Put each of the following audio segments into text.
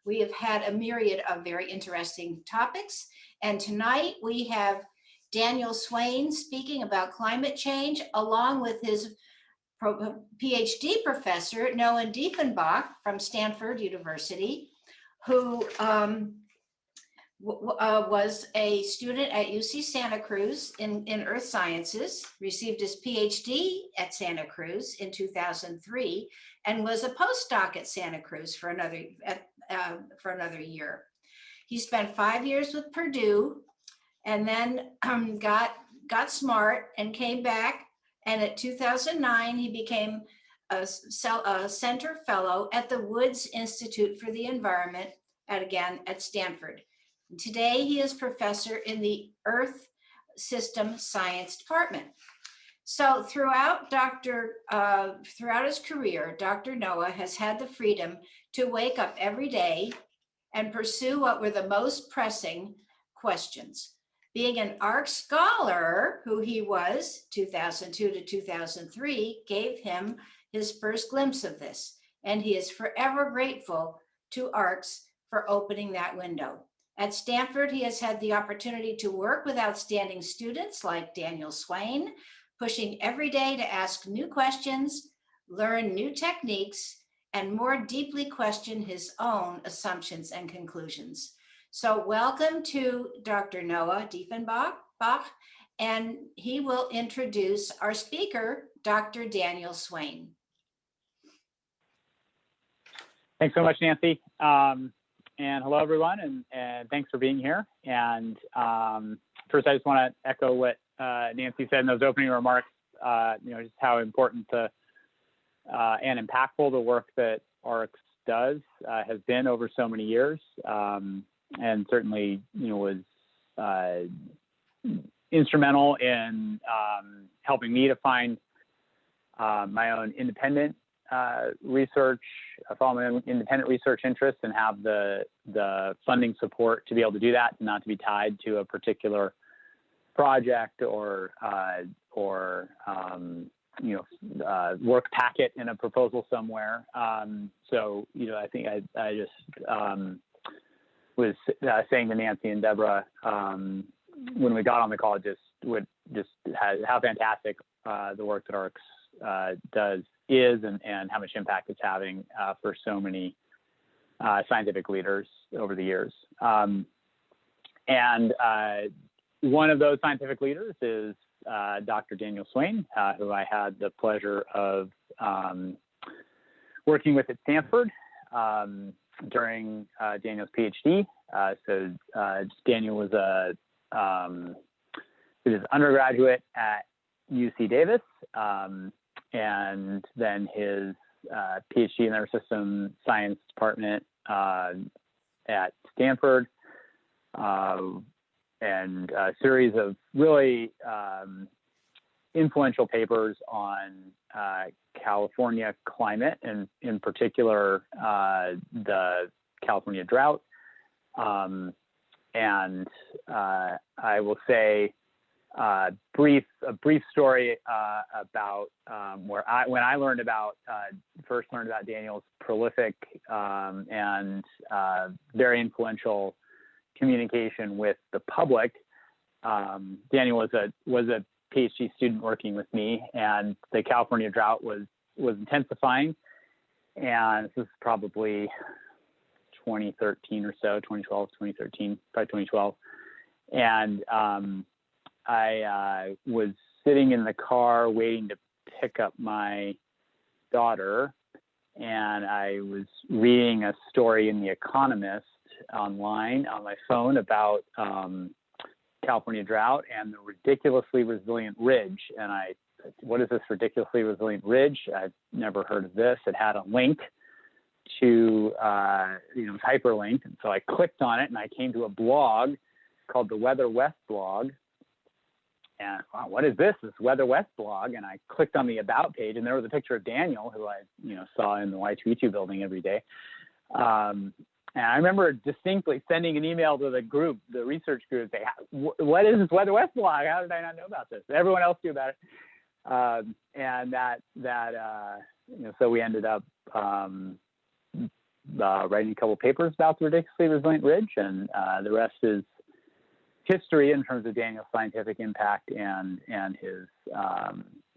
We have had a myriad of very interesting topics. And tonight we have Daniel Swain speaking about climate change, along with his PhD professor, Noah Diefenbach from Stanford University, who was a student at UC Santa Cruz in Earth Sciences, received his PhD at Santa Cruz in 2003, and was a postdoc at Santa Cruz for another year. He spent 5 years with Purdue, and then got smart and came back. And at 2009, he became a center fellow at the Woods Institute for the Environment at Stanford. And today, he is professor in the Earth System Science Department. So throughout his career, Dr. Noah has had the freedom to wake up every day and pursue what were the most pressing questions. Being an ARC scholar, who he was 2002 to 2003, gave him his first glimpse of this, and he is forever grateful to ARCS for opening that window. At Stanford, he has had the opportunity to work with outstanding students like Daniel Swain, pushing every day to ask new questions, learn new techniques, and more deeply question his own assumptions and conclusions. So welcome to Dr. Noah Diefenbach, and he will introduce our speaker, Dr. Daniel Swain. Thanks so much, Nancy. And hello, everyone, and thanks for being here. And first, I just want to echo what Nancy said in those opening remarks, just how important and impactful the work that ARCS does has been over so many years. And certainly, was instrumental in helping me to find my own independent research, follow my own independent research interests, and have the funding support to be able to do that, and not to be tied to a particular project or work packet in a proposal somewhere. So I think I just was saying to Nancy and Deborah when we got on the call, how fantastic the work that ARCS is and how much impact it's having for so many scientific leaders over the years. And one of those scientific leaders is Dr. Daniel Swain, who I had the pleasure of working with at Stanford during Daniel's PhD. So Daniel was his undergraduate at UC Davis, and then his PhD in the Nervous System Science Department at Stanford, and a series of really influential papers on California climate, and in particular the California drought. And I will say a brief story about when I first learned about Daniel's prolific and very influential communication with the public. Daniel was a PhD student working with me, and the California drought was intensifying, and this is probably 2013 or so, 2012, 2013, probably 2012. And I was sitting in the car waiting to pick up my daughter, and I was reading a story in The Economist online on my phone about California drought and the ridiculously resilient ridge. And I said, what is this ridiculously resilient ridge? I've never heard of this. It had a link to, it was hyperlinked. And so I clicked on it, and I came to a blog called the Weather West blog. And wow, what is this Weather West blog? And I clicked on the About page, and there was a picture of Daniel, who I saw in the Y22 building every day. And I remember distinctly sending an email to the group, the research group, saying, what is this Weather West blog? How did I not know about this? Everyone else knew about it. And so we ended up writing a couple papers about the ridiculously resilient ridge, and the rest is history in terms of Daniel's scientific impact and his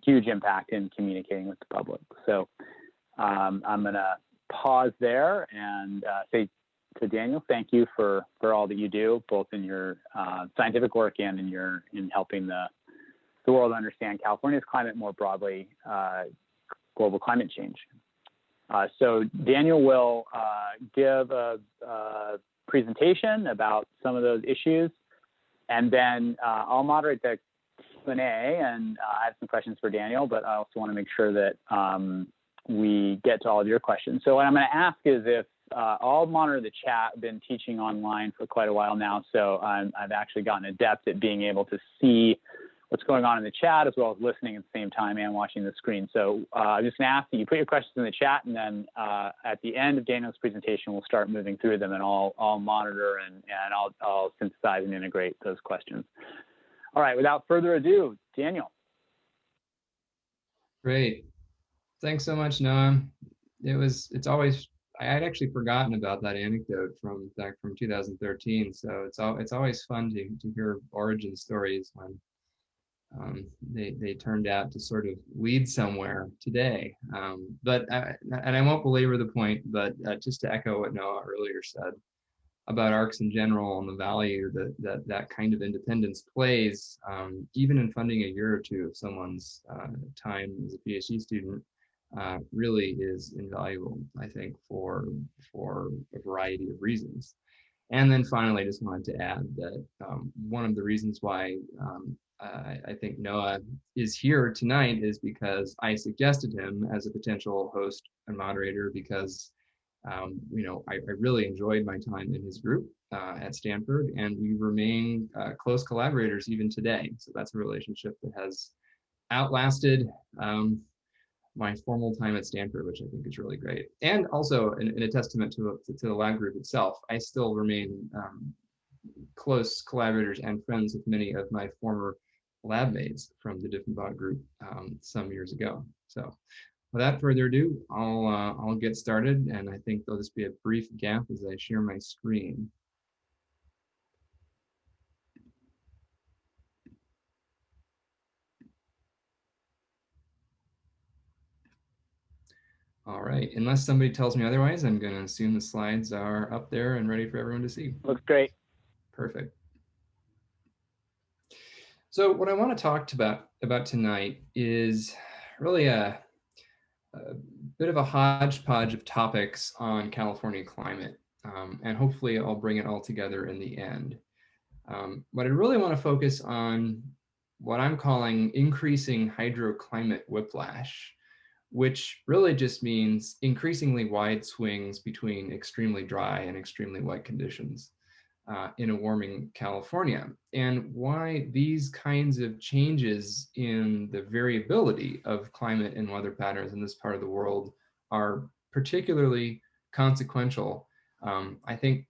huge impact in communicating with the public. So I'm going to pause there and say to Daniel, thank you for all that you do, both in your scientific work and in helping the world understand California's climate, more broadly, global climate change. So Daniel will give a presentation about some of those issues, and then I'll moderate the Q&A, and I have some questions for Daniel, but I also want to make sure that we get to all of your questions. So what I'm going to ask is if I'll monitor the chat. I've been teaching online for quite a while now, so I've actually gotten adept at being able to see what's going on in the chat, as well as listening at the same time and watching the screen. So I'm just going to ask that you put your questions in the chat, and then at the end of Daniel's presentation, we'll start moving through them, and I'll monitor and I'll synthesize and integrate those questions. All right, without further ado, Daniel. Great. Thanks so much, Noah. It's always, I had actually forgotten about that anecdote from 2013. So it's always fun to hear origin stories when they turned out to sort of lead somewhere today. And I won't belabor the point, but just to echo what Noah earlier said about ARCs in general and the value that kind of independence plays, even in funding a year or two of someone's time as a PhD student, really is invaluable, I think, for a variety of reasons. And then finally, I just wanted to add that one of the reasons why I think Noah is here tonight is because I suggested him as a potential host and moderator because I really enjoyed my time in his group at Stanford, and we remain close collaborators even today. So that's a relationship that has outlasted my formal time at Stanford, which I think is really great. And also in a testament to the lab group itself, I still remain close collaborators and friends with many of my former lab mates from the Diffenbaugh group some years ago. So without further ado, I'll get started, and I think there'll just be a brief gap as I share my screen. All right, unless somebody tells me otherwise, I'm going to assume the slides are up there and ready for everyone to see. Looks great. Perfect. So what I want to talk about tonight is really a bit of a hodgepodge of topics on California climate, and hopefully I'll bring it all together in the end. But I really want to focus on what I'm calling increasing hydroclimate whiplash, which really just means increasingly wide swings between extremely dry and extremely wet conditions in a warming California, and why these kinds of changes in the variability of climate and weather patterns in this part of the world are particularly consequential. I think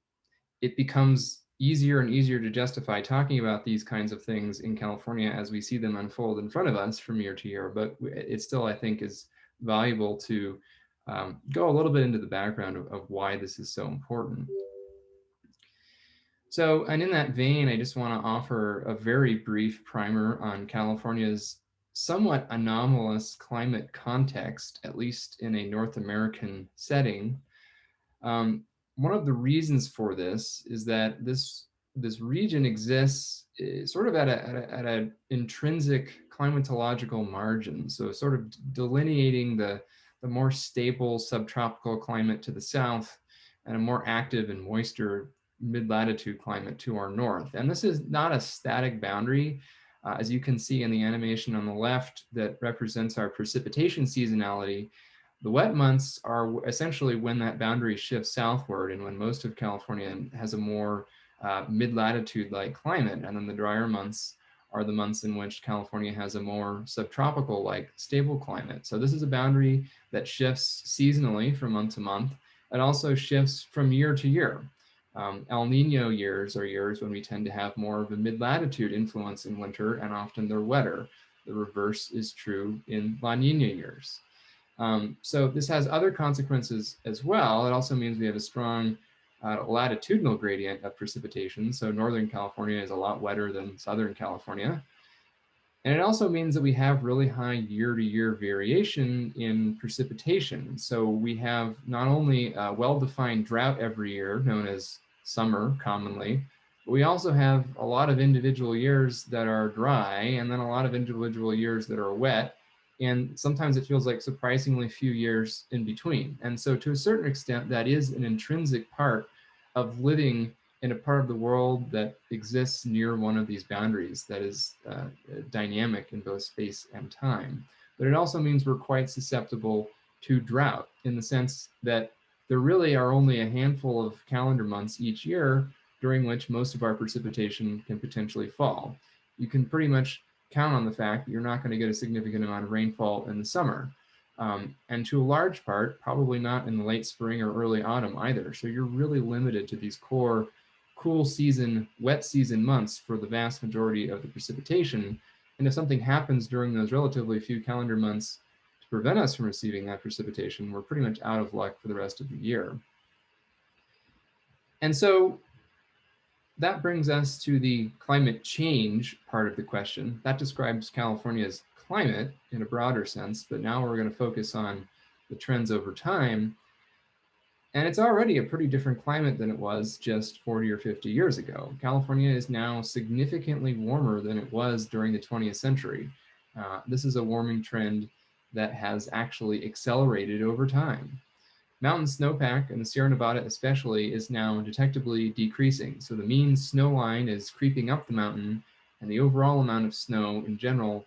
it becomes easier and easier to justify talking about these kinds of things in California as we see them unfold in front of us from year to year, but it still, I think, is valuable to go a little bit into the background of why this is so important. So, and in that vein, I just want to offer a very brief primer on California's somewhat anomalous climate context, at least in a North American setting. One of the reasons for this is that this region exists sort of at an intrinsic climatological margin, so sort of delineating the more stable subtropical climate to the south and a more active and moister mid-latitude climate to our north. And this is not a static boundary. As you can see in the animation on the left that represents our precipitation seasonality, the wet months are essentially when that boundary shifts southward and when most of California has a more mid-latitude-like climate. And then the drier months are the months in which California has a more subtropical-like stable climate. So this is a boundary that shifts seasonally from month to month. It also shifts from year to year. El Nino years are years when we tend to have more of a mid-latitude influence in winter, and often they're wetter. The reverse is true in La Nina years. So this has other consequences as well. It also means we have a strong latitudinal gradient of precipitation. So Northern California is a lot wetter than Southern California. And it also means that we have really high year-to-year variation in precipitation. So we have not only a well-defined drought every year, known as summer commonly, but we also have a lot of individual years that are dry, and then a lot of individual years that are wet. And sometimes it feels like surprisingly few years in between. And so to a certain extent, that is an intrinsic part of living in a part of the world that exists near one of these boundaries that is dynamic in both space and time. But it also means we're quite susceptible to drought in the sense that there really are only a handful of calendar months each year during which most of our precipitation can potentially fall. You can pretty much count on the fact that you're not going to get a significant amount of rainfall in the summer. And to a large part, probably not in the late spring or early autumn either. So you're really limited to these core cool season, wet season months for the vast majority of the precipitation. And if something happens during those relatively few calendar months to prevent us from receiving that precipitation, we're pretty much out of luck for the rest of the year. And so that brings us to the climate change part of the question. That describes California's climate in a broader sense, but now we're going to focus on the trends over time. And it's already a pretty different climate than it was just 40 or 50 years ago. California is now significantly warmer than it was during the 20th century. This is a warming trend that has actually accelerated over time. Mountain snowpack, and the Sierra Nevada especially, is now detectably decreasing. So the mean snow line is creeping up the mountain, and the overall amount of snow in general,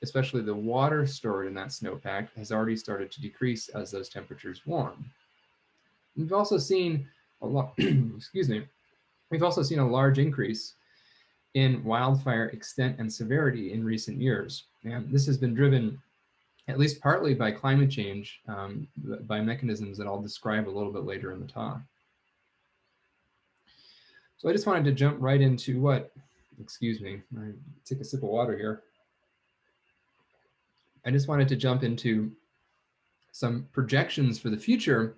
especially the water stored in that snowpack, has already started to decrease as those temperatures warm. We've also seen a lot, excuse me, we've also seen a large increase in wildfire extent and severity in recent years. And this has been driven at least partly by climate change, by mechanisms that I'll describe a little bit later in the talk. So I just wanted to jump right into what, excuse me, I take a sip of water here. I just wanted to jump into some projections for the future,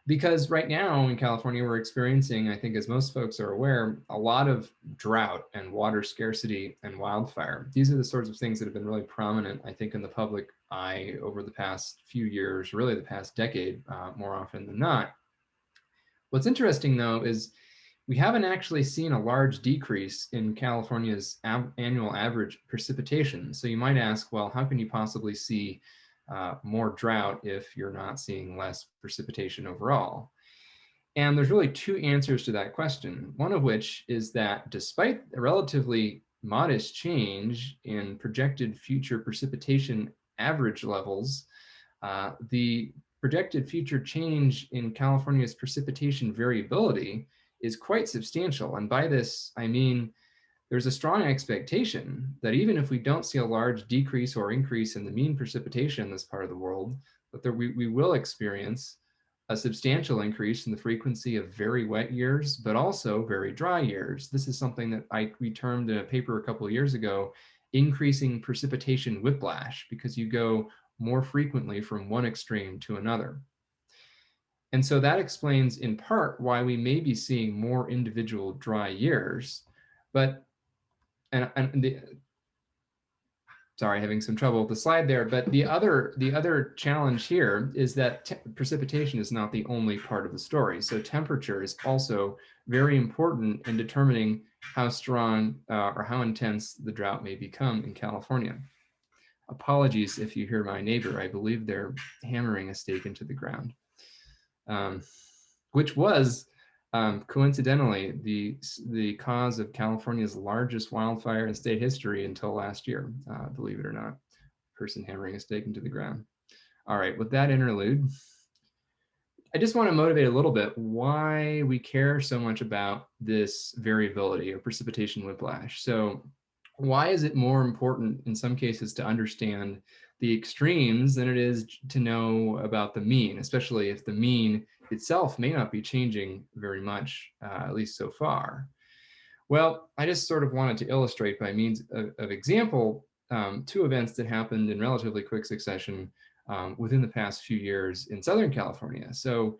because right now in California, we're experiencing, I think as most folks are aware, a lot of drought and water scarcity and wildfire. These are the sorts of things that have been really prominent, I think, in the public eye over the past few years, really the past decade, more often than not. What's interesting though is we haven't actually seen a large decrease in California's annual average precipitation. So you might ask, well, how can you possibly see more drought if you're not seeing less precipitation overall? And there's really two answers to that question. One of which is that despite a relatively modest change in projected future precipitation average levels, the projected future change in California's precipitation variability is quite substantial. And by this, I mean, there's a strong expectation that even if we don't see a large decrease or increase in the mean precipitation in this part of the world, that we will experience a substantial increase in the frequency of very wet years, but also very dry years. This is something that we termed in a paper a couple of years ago, increasing precipitation whiplash, because you go more frequently from one extreme to another. And so that explains in part why we may be seeing more individual dry years, but sorry, having some trouble with the slide there, but the other challenge here is that precipitation is not the only part of the story. So temperature is also very important in determining how strong or how intense the drought may become in California. Apologies if you hear my neighbor. I believe they're hammering a stake into the ground, which was coincidentally the cause of California's largest wildfire in state history until last year, believe it or not. Person hammering a stake into the ground. All right, with that interlude, I just want to motivate a little bit why we care so much about this variability or precipitation whiplash. So why is it more important in some cases to understand the extremes than it is to know about the mean, especially if the mean itself may not be changing very much, at least so far? Well, I just sort of wanted to illustrate by means of example, two events that happened in relatively quick succession within the past few years in Southern California. So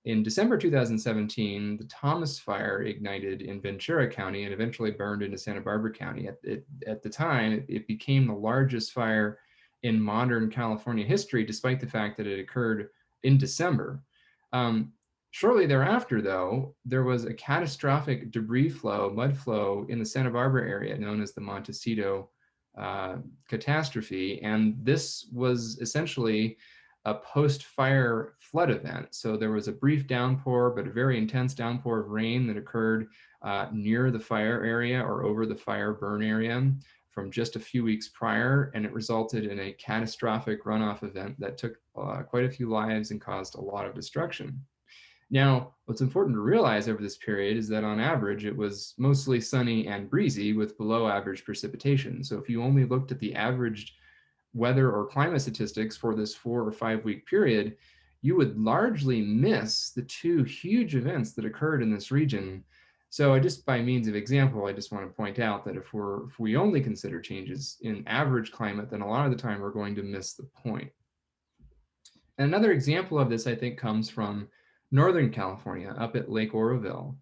in December 2017, the Thomas Fire ignited in Ventura County and eventually burned into Santa Barbara County. At the time, it became the largest fire in modern California history, despite the fact that it occurred in December. Shortly thereafter, though, there was a catastrophic debris flow, mud flow in the Santa Barbara area known as the Montecito Catastrophe. And this was essentially a post-fire flood event. So there was a brief downpour, but a very intense downpour of rain that occurred near the fire area or over the fire burn area from just a few weeks prior, and it resulted in a catastrophic runoff event that took quite a few lives and caused a lot of destruction. Now, what's important to realize over this period is that on average, it was mostly sunny and breezy with below average precipitation. So if you only looked at the averaged weather or climate statistics for this 4 or 5 week period, you would largely miss the two huge events that occurred in this region. So just by means of example, I just want to point out that if we only consider changes in average climate, then a lot of the time we're going to miss the point. And another example of this, I think, comes from Northern California, up at Lake Oroville.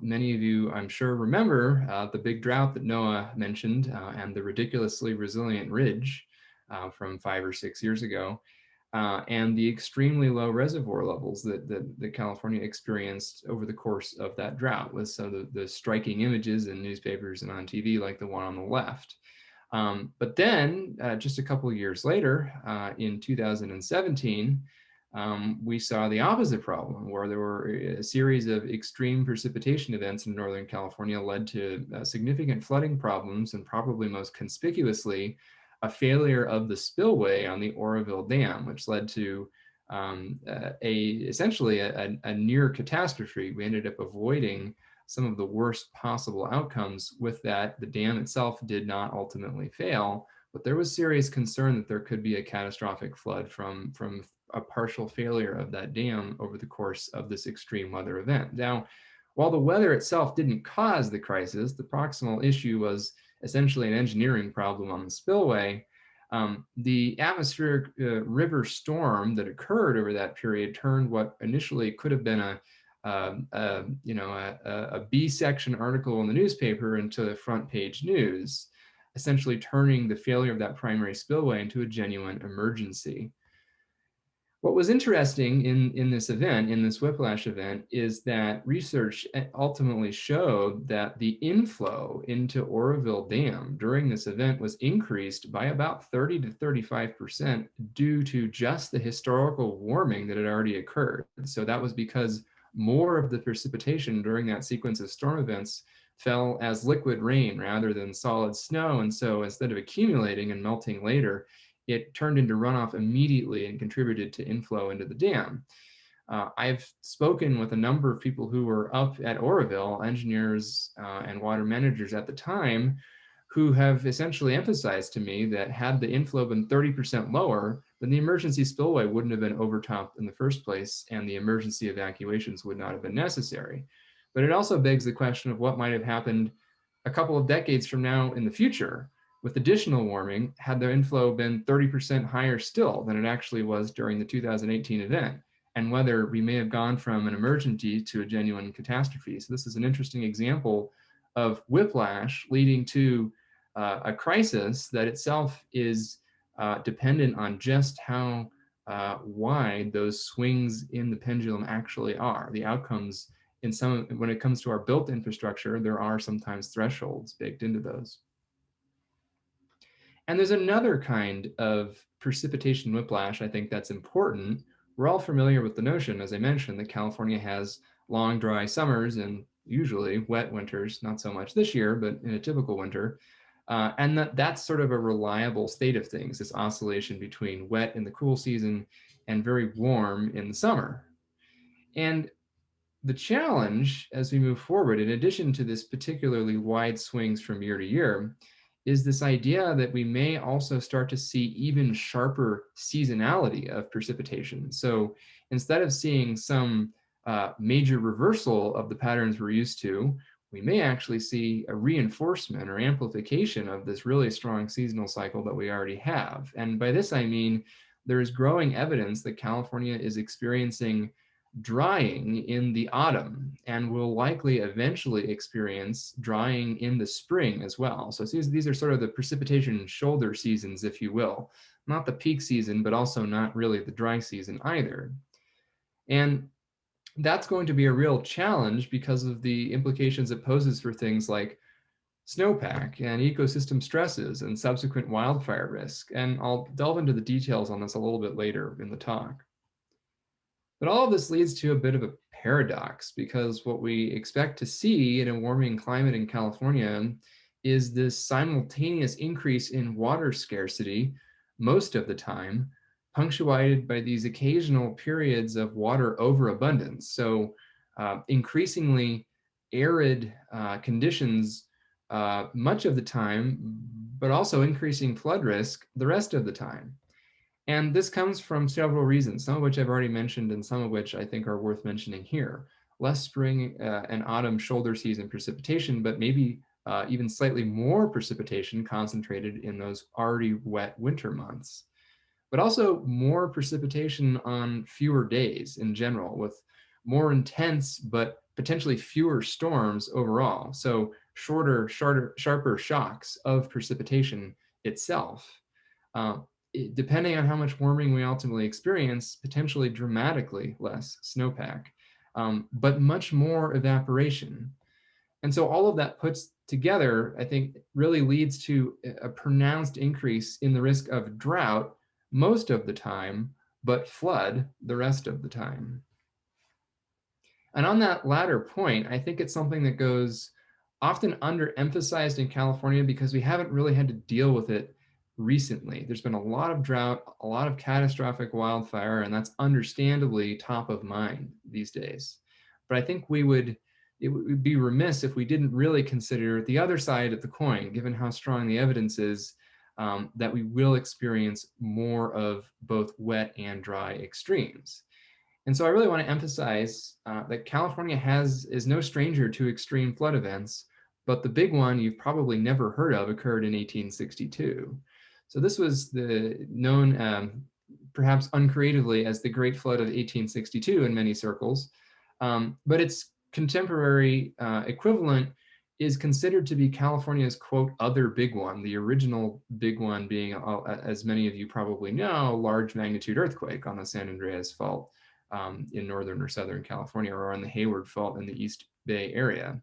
Many of you, I'm sure, remember the big drought that Noah mentioned and the ridiculously resilient ridge from 5 or 6 years ago, and the extremely low reservoir levels that California experienced over the course of that drought, with some of the striking images in newspapers and on TV, like the one on the left. But then, just a couple of years later, in 2017, we saw the opposite problem, where there were a series of extreme precipitation events in Northern California led to significant flooding problems, and probably most conspicuously, a failure of the spillway on the Oroville Dam, which led to essentially a near catastrophe. We ended up avoiding some of the worst possible outcomes with that. The dam itself did not ultimately fail, but there was serious concern that there could be a catastrophic flood from a partial failure of that dam over the course of this extreme weather event. Now, while the weather itself didn't cause the crisis, the proximal issue was essentially an engineering problem on the spillway. The atmospheric river storm that occurred over that period turned what initially could have been a B-section article in the newspaper into front page news, essentially turning the failure of that primary spillway into a genuine emergency. What was interesting in this event, in this whiplash event, is that research ultimately showed that the inflow into Oroville Dam during this event was increased by about 30 to 35% due to just the historical warming that had already occurred. So that was because more of the precipitation during that sequence of storm events fell as liquid rain rather than solid snow. And so instead of accumulating and melting later, it turned into runoff immediately and contributed to inflow into the dam. I've spoken with a number of people who were up at Oroville, engineers and water managers at the time, who have essentially emphasized to me that had the inflow been 30% lower, then the emergency spillway wouldn't have been overtopped in the first place, and the emergency evacuations would not have been necessary. But it also begs the question of what might have happened a couple of decades from now in the future with additional warming, had the inflow been 30% higher still than it actually was during the 2018 event, and whether we may have gone from an emergency to a genuine catastrophe. So this is an interesting example of whiplash leading to a crisis that itself is dependent on just how wide those swings in the pendulum actually are. The outcomes when it comes to our built infrastructure, there are sometimes thresholds baked into those. And there's another kind of precipitation whiplash, I think, that's important. We're all familiar with the notion, as I mentioned, that California has long, dry summers and usually wet winters, not so much this year, but in a typical winter. And that's sort of a reliable state of things, this oscillation between wet in the cool season and very warm in the summer. And the challenge as we move forward, in addition to this particularly wide swings from year to year, is this idea that we may also start to see even sharper seasonality of precipitation. So instead of seeing some major reversal of the patterns we're used to, we may actually see a reinforcement or amplification of this really strong seasonal cycle that we already have. And by this, I mean there is growing evidence that California is experiencing drying in the autumn and will likely eventually experience drying in the spring as well. So these are sort of the precipitation shoulder seasons, if you will, not the peak season, but also not really the dry season either. And that's going to be a real challenge because of the implications it poses for things like snowpack and ecosystem stresses and subsequent wildfire risk. And I'll delve into the details on this a little bit later in the talk. But all of this leads to a bit of a paradox, because what we expect to see in a warming climate in California is this simultaneous increase in water scarcity most of the time, punctuated by these occasional periods of water overabundance. So increasingly arid conditions much of the time, but also increasing flood risk the rest of the time. And this comes from several reasons, some of which I've already mentioned and some of which I think are worth mentioning here. Less spring and autumn shoulder season precipitation, but maybe even slightly more precipitation concentrated in those already wet winter months. But also more precipitation on fewer days in general, with more intense but potentially fewer storms overall. So shorter, sharper shocks of precipitation itself. Uh, Depending on how much warming we ultimately experience, potentially dramatically less snowpack, but much more evaporation. And so all of that puts together, I think, really leads to a pronounced increase in the risk of drought most of the time, but flood the rest of the time. And on that latter point, I think it's something that goes often underemphasized in California because we haven't really had to deal with it recently. There's been a lot of drought, a lot of catastrophic wildfire, and that's understandably top of mind these days. But I think it would be remiss if we didn't really consider the other side of the coin, given how strong the evidence is that we will experience more of both wet and dry extremes. And so I really want to emphasize that California is no stranger to extreme flood events, but the big one you've probably never heard of occurred in 1862. So this was known perhaps uncreatively as the Great Flood of 1862 in many circles, but its contemporary equivalent is considered to be California's, quote, other big one, the original big one being, as many of you probably know, a large magnitude earthquake on the San Andreas Fault in northern or southern California, or on the Hayward Fault in the East Bay area.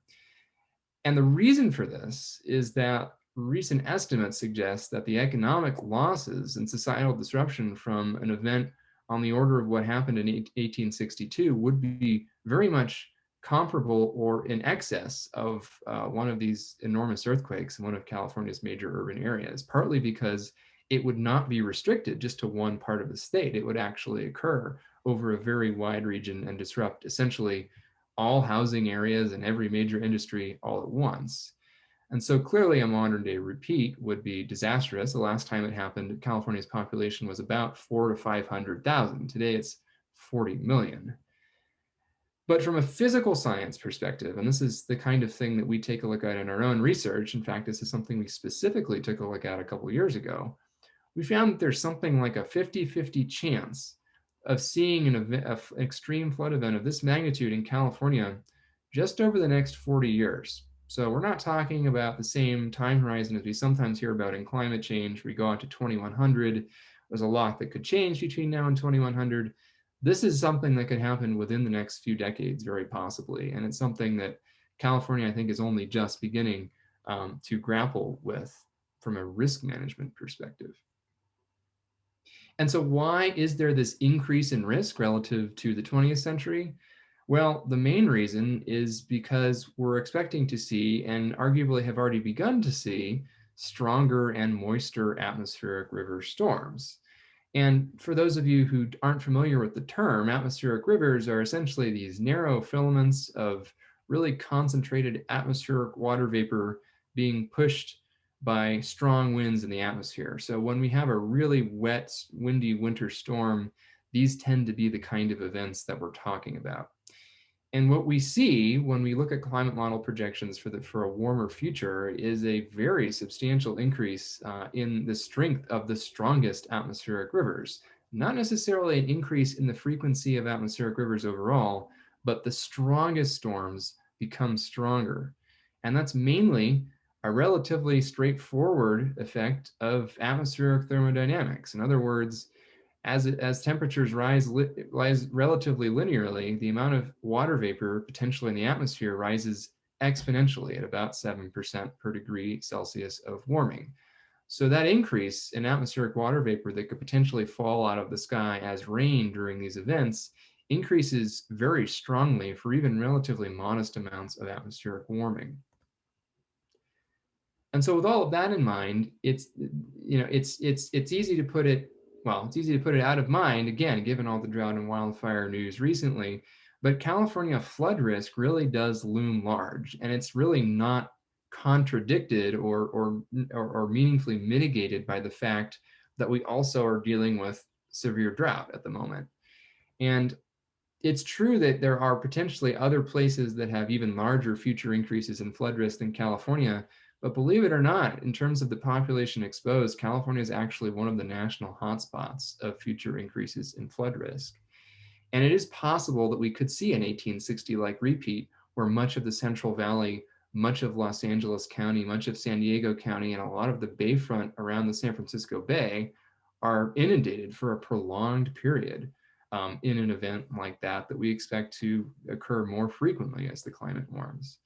And the reason for this is that recent estimates suggest that the economic losses and societal disruption from an event on the order of what happened in 1862 would be very much comparable or in excess of one of these enormous earthquakes in one of California's major urban areas, partly because it would not be restricted just to one part of the state. It would actually occur over a very wide region and disrupt essentially all housing areas and every major industry all at once. And so clearly a modern day repeat would be disastrous. The last time it happened, California's population was about 400,000 to 500,000. Today it's 40 million. But from a physical science perspective, and this is the kind of thing that we take a look at in our own research, in fact, this is something we specifically took a look at a couple of years ago, we found that there's something like a 50-50 chance of seeing an extreme flood event of this magnitude in California just over the next 40 years. So we're not talking about the same time horizon as we sometimes hear about in climate change. We go out to 2100. There's a lot that could change between now and 2100. This is something that could happen within the next few decades, very possibly. And it's something that California, I think, is only just beginning to grapple with from a risk management perspective. And so why is there this increase in risk relative to the 20th century? Well, the main reason is because we're expecting to see, and arguably have already begun to see, stronger and moister atmospheric river storms. And for those of you who aren't familiar with the term, atmospheric rivers are essentially these narrow filaments of really concentrated atmospheric water vapor being pushed by strong winds in the atmosphere. So when we have a really wet, windy winter storm, these tend to be the kind of events that we're talking about. And what we see when we look at climate model projections for a warmer future is a very substantial increase in the strength of the strongest atmospheric rivers. not necessarily an increase in the frequency of atmospheric rivers overall, but the strongest storms become stronger. And that's mainly a relatively straightforward effect of atmospheric thermodynamics. In other words, as temperatures rise relatively linearly, the amount of water vapor potentially in the atmosphere rises exponentially at about 7% per degree Celsius of warming. So that increase in atmospheric water vapor that could potentially fall out of the sky as rain during these events increases very strongly for even relatively modest amounts of atmospheric warming. And so with all of that in mind, it's easy to put it, well, it's easy to put it out of mind, again, given all the drought and wildfire news recently, but California flood risk really does loom large, and it's really not contradicted or meaningfully mitigated by the fact that we also are dealing with severe drought at the moment. And it's true that there are potentially other places that have even larger future increases in flood risk than California, but believe it or not, in terms of the population exposed, California is actually one of the national hotspots of future increases in flood risk. And it is possible that we could see an 1860-like repeat where much of the Central Valley, much of Los Angeles County, much of San Diego County, and a lot of the bayfront around the San Francisco Bay are inundated for a prolonged period in an event like that we expect to occur more frequently as the climate warms.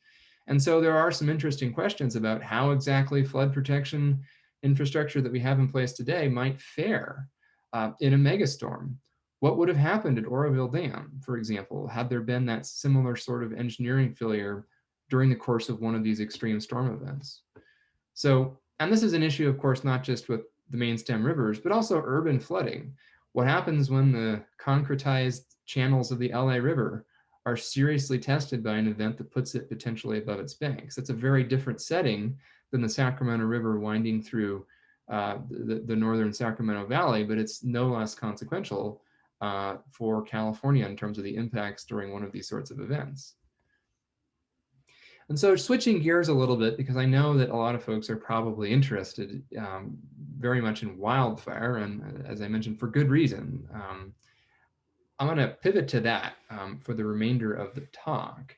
And so there are some interesting questions about how exactly flood protection infrastructure that we have in place today might fare in a megastorm. What would have happened at Oroville Dam, for example, had there been that similar sort of engineering failure during the course of one of these extreme storm events? So, and this is an issue, of course, not just with the main stem rivers, but also urban flooding. What happens when the concretized channels of the LA River are seriously tested by an event that puts it potentially above its banks? It's a very different setting than the Sacramento River winding through the northern Sacramento Valley, but it's no less consequential for California in terms of the impacts during one of these sorts of events. And so switching gears a little bit, because I know that a lot of folks are probably interested very much in wildfire, and as I mentioned, for good reason. I'm going to pivot to that for the remainder of the talk.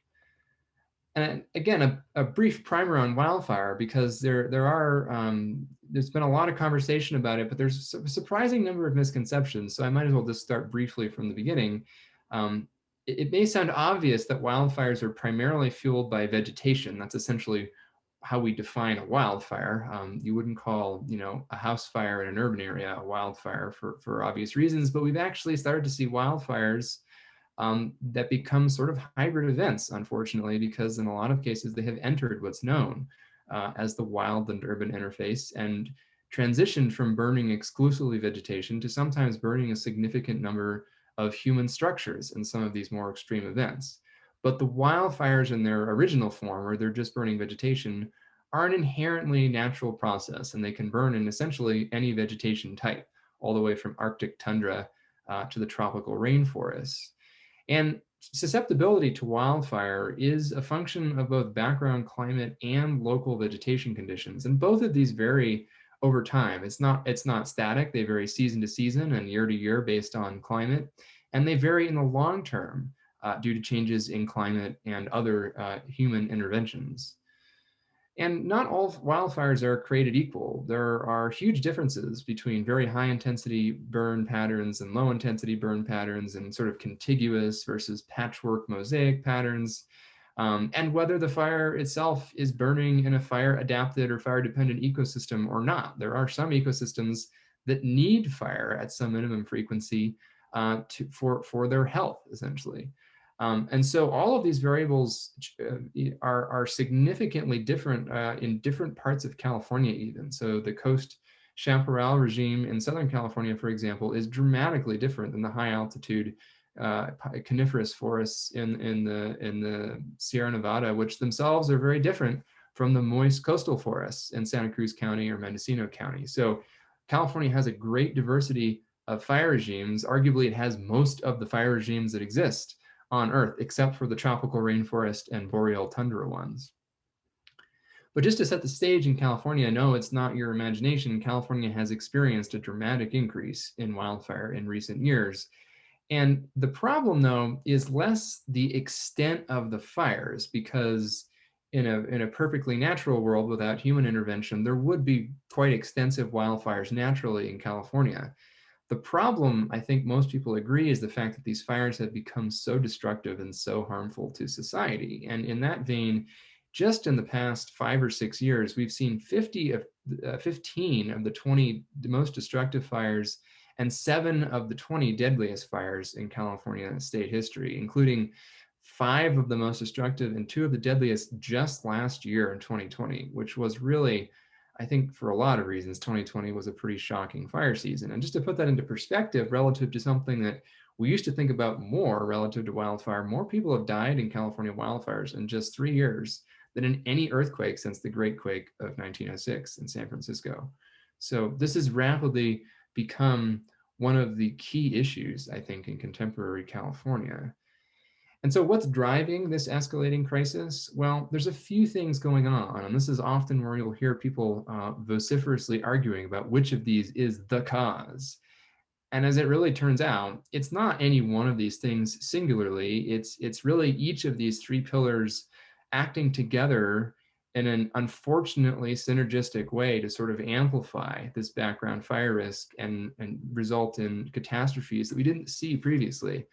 And again, a brief primer on wildfire, because there's been a lot of conversation about it, but there's a surprising number of misconceptions. So I might as well just start briefly from the beginning. It may sound obvious that wildfires are primarily fueled by vegetation. That's essentially how we define a wildfire. You wouldn't call, a house fire in an urban area a wildfire for obvious reasons, but we've actually started to see wildfires that become sort of hybrid events, unfortunately, because in a lot of cases they have entered what's known as the wildland urban interface and transitioned from burning exclusively vegetation to sometimes burning a significant number of human structures in some of these more extreme events. But the wildfires in their original form, where they're just burning vegetation, are an inherently natural process, and they can burn in essentially any vegetation type, all the way from Arctic tundra to the tropical rainforests. And susceptibility to wildfire is a function of both background climate and local vegetation conditions. And both of these vary over time. It's not static. They vary season to season and year to year based on climate. And they vary in the long term due to changes in climate and other human interventions. And not all wildfires are created equal. There are huge differences between very high intensity burn patterns and low intensity burn patterns, and sort of contiguous versus patchwork mosaic patterns, and whether the fire itself is burning in a fire adapted or fire dependent ecosystem or not. There are some ecosystems that need fire at some minimum frequency for their health, essentially. And so all of these variables are significantly different in different parts of California even. So the coast chaparral regime in Southern California, for example, is dramatically different than the high altitude coniferous forests in the Sierra Nevada, which themselves are very different from the moist coastal forests in Santa Cruz County or Mendocino County. So California has a great diversity of fire regimes. Arguably, it has most of the fire regimes that exist on Earth, except for the tropical rainforest and boreal tundra ones. But just to set the stage in California, no, it's not your imagination. California has experienced a dramatic increase in wildfire in recent years. And the problem, though, is less the extent of the fires, because in a perfectly natural world without human intervention, there would be quite extensive wildfires naturally in California. The problem, I think most people agree, is the fact that these fires have become so destructive and so harmful to society. And in that vein, just in the past 5 or 6 years, we've seen 15 of the 20 most destructive fires and 7 of the 20 deadliest fires in California state history, including 5 of the most destructive and 2 of the deadliest just last year in 2020, which was really, I think for a lot of reasons, 2020 was a pretty shocking fire season. And just to put that into perspective relative to something that we used to think about more relative to wildfire, more people have died in California wildfires in just 3 years than in any earthquake since the Great Quake of 1906 in San Francisco. So this has rapidly become one of the key issues, I think, in contemporary California. And so what's driving this escalating crisis? Well, there's a few things going on, and this is often where you'll hear people vociferously arguing about which of these is the cause. And as it really turns out, it's not any one of these things singularly. It's really each of these 3 pillars acting together in an unfortunately synergistic way to sort of amplify this background fire risk and result in catastrophes that we didn't see previously.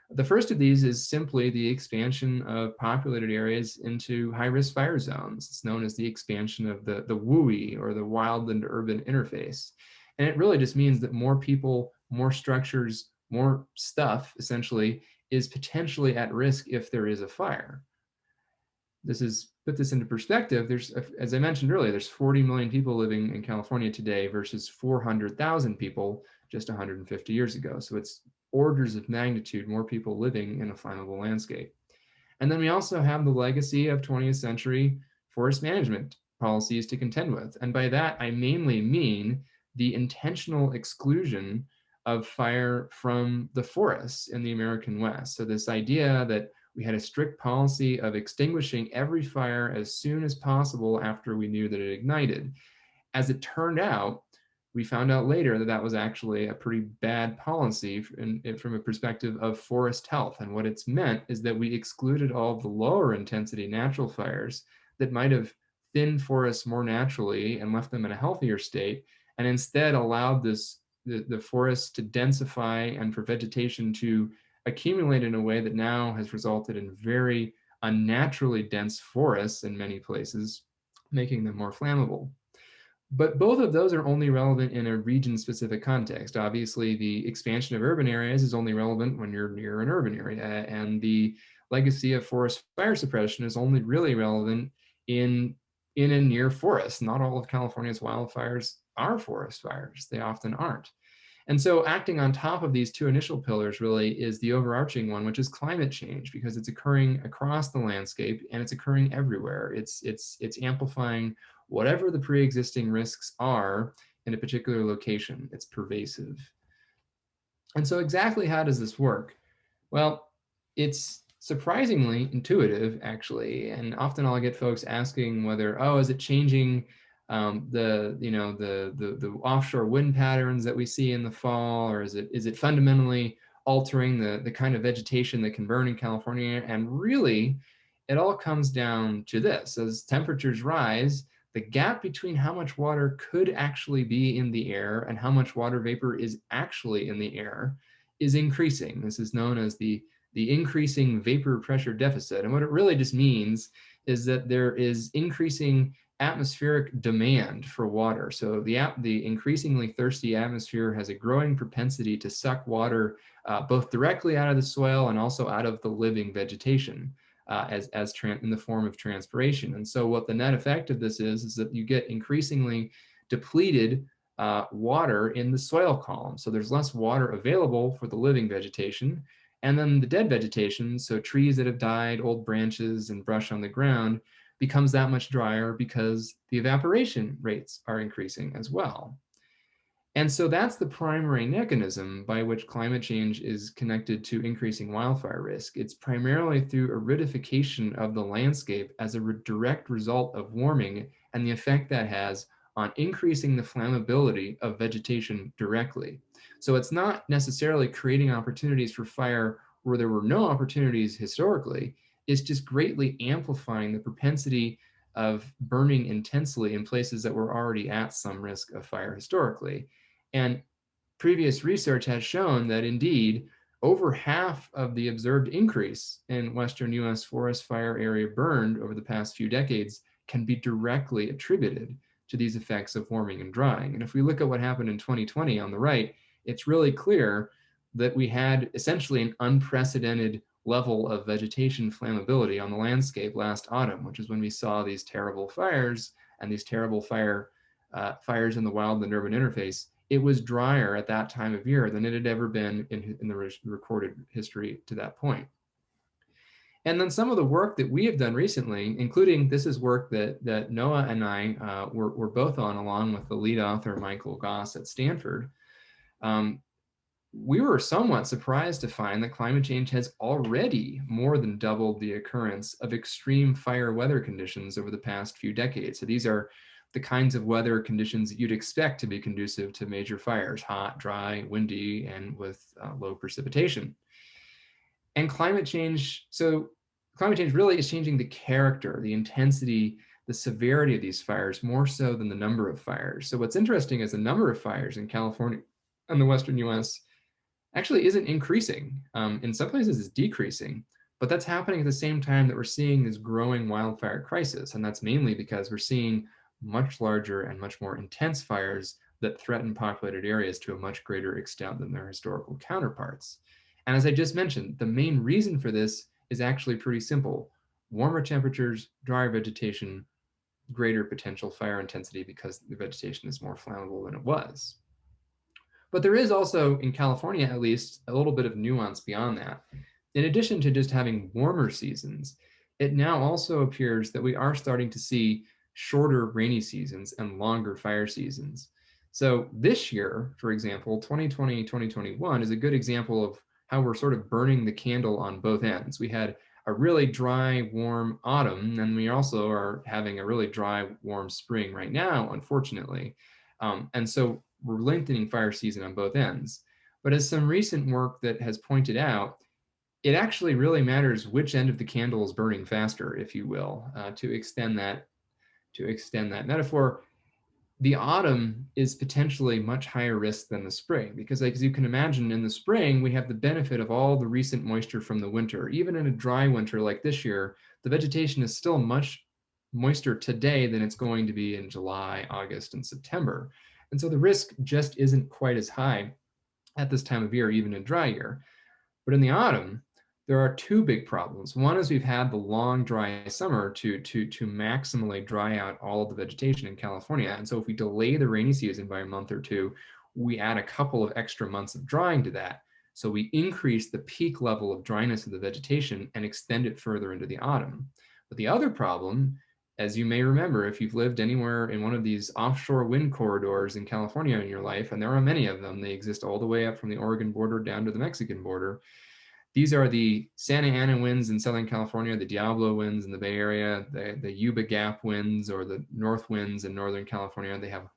The first of these is simply the expansion of populated areas into high-risk fire zones. It's known as the expansion of the WUI, or the wildland urban interface. And it really just means that more people, more structures, more stuff, essentially, is potentially at risk if there is a fire. Put this into perspective, there's, as I mentioned earlier, there's 40 million people living in California today versus 400,000 people just 150 years ago. So it's orders of magnitude more people living in a flammable landscape. And then we also have the legacy of 20th century forest management policies to contend with. And by that, I mainly mean the intentional exclusion of fire from the forests in the American West. So this idea that we had a strict policy of extinguishing every fire as soon as possible after we knew that it ignited. As it turned out, we found out later that that was actually a pretty bad policy from a perspective of forest health. And what it's meant is that we excluded all of the lower intensity natural fires that might have thinned forests more naturally and left them in a healthier state, and instead allowed the forests to densify and for vegetation to accumulate in a way that now has resulted in very unnaturally dense forests in many places, making them more flammable. But both of those are only relevant in a region-specific context. Obviously, the expansion of urban areas is only relevant when you're near an urban area, and the legacy of forest fire suppression is only really relevant in a near forest. Not all of California's wildfires are forest fires. They often aren't. And so acting on top of these 2 initial pillars really is the overarching one, which is climate change, because it's occurring across the landscape and it's occurring everywhere. It's amplifying whatever the pre-existing risks are in a particular location. It's pervasive. And so exactly how does this work? Well, it's surprisingly intuitive, actually. And often I'll get folks asking whether, oh, is it changing the offshore wind patterns that we see in the fall, or is it fundamentally altering the kind of vegetation that can burn in California? And really, it all comes down to this: as temperatures rise, the gap between how much water could actually be in the air and how much water vapor is actually in the air is increasing. This is known as the increasing vapor pressure deficit. And what it really just means is that there is increasing atmospheric demand for water. So the increasingly thirsty atmosphere has a growing propensity to suck water both directly out of the soil and also out of the living vegetation in the form of transpiration. And so what the net effect of this is that you get increasingly depleted water in the soil column. So there's less water available for the living vegetation. And then the dead vegetation, so trees that have died, old branches and brush on the ground, becomes that much drier because the evaporation rates are increasing as well. And so that's the primary mechanism by which climate change is connected to increasing wildfire risk. It's primarily through aridification of the landscape as a direct result of warming and the effect that has on increasing the flammability of vegetation directly. So it's not necessarily creating opportunities for fire where there were no opportunities historically. It's just greatly amplifying the propensity of burning intensely in places that were already at some risk of fire historically. And previous research has shown that indeed, over half of the observed increase in Western US forest fire area burned over the past few decades can be directly attributed to these effects of warming and drying. And if we look at what happened in 2020 on the right, it's really clear that we had essentially an unprecedented level of vegetation flammability on the landscape last autumn, which is when we saw these terrible fires and these terrible fires in the wildland urban interface. It was drier at that time of year than it had ever been in the recorded history to that point. And then some of the work that we have done recently, including this is work that Noah and I were both on, along with the lead author, Michael Goss at Stanford. We were somewhat surprised to find that climate change has already more than doubled the occurrence of extreme fire weather conditions over the past few decades. So these are the kinds of weather conditions that you'd expect to be conducive to major fires: hot, dry, windy, and with low precipitation. And climate change really is changing the character, the intensity, the severity of these fires more so than the number of fires. So what's interesting is the number of fires in California and the Western US actually isn't increasing. In some places it's decreasing, but that's happening at the same time that we're seeing this growing wildfire crisis. And that's mainly because we're seeing much larger and much more intense fires that threaten populated areas to a much greater extent than their historical counterparts. And as I just mentioned, the main reason for this is actually pretty simple: warmer temperatures, drier vegetation, greater potential fire intensity because the vegetation is more flammable than it was. But there is also, in California at least, a little bit of nuance beyond that. In addition to just having warmer seasons, it now also appears that we are starting to see shorter rainy seasons and longer fire seasons. So this year, for example, 2020, 2021 is a good example of how we're sort of burning the candle on both ends. We had a really dry, warm autumn, and we also are having a really dry, warm spring right now, unfortunately. And so we're lengthening fire season on both ends. But as some recent work that has pointed out, it actually really matters which end of the candle is burning faster, if you will, to extend that metaphor. The autumn is potentially much higher risk than the spring, because as you can imagine, in the spring, we have the benefit of all the recent moisture from the winter. Even in a dry winter like this year, the vegetation is still much moister today than it's going to be in July, August, and September. And so the risk just isn't quite as high at this time of year, even in a dry year. But in the autumn, there are two big problems. One is we've had the long, dry summer to maximally dry out all of the vegetation in California. And so if we delay the rainy season by a month or two, we add a couple of extra months of drying to that. So we increase the peak level of dryness of the vegetation and extend it further into the autumn. But the other problem, as you may remember, if you've lived anywhere in one of these offshore wind corridors in California in your life, and there are many of them, they exist all the way up from the Oregon border down to the Mexican border. These are the Santa Ana winds in Southern California, the Diablo winds in the Bay Area, the Yuba Gap winds, or the north winds in Northern California. They have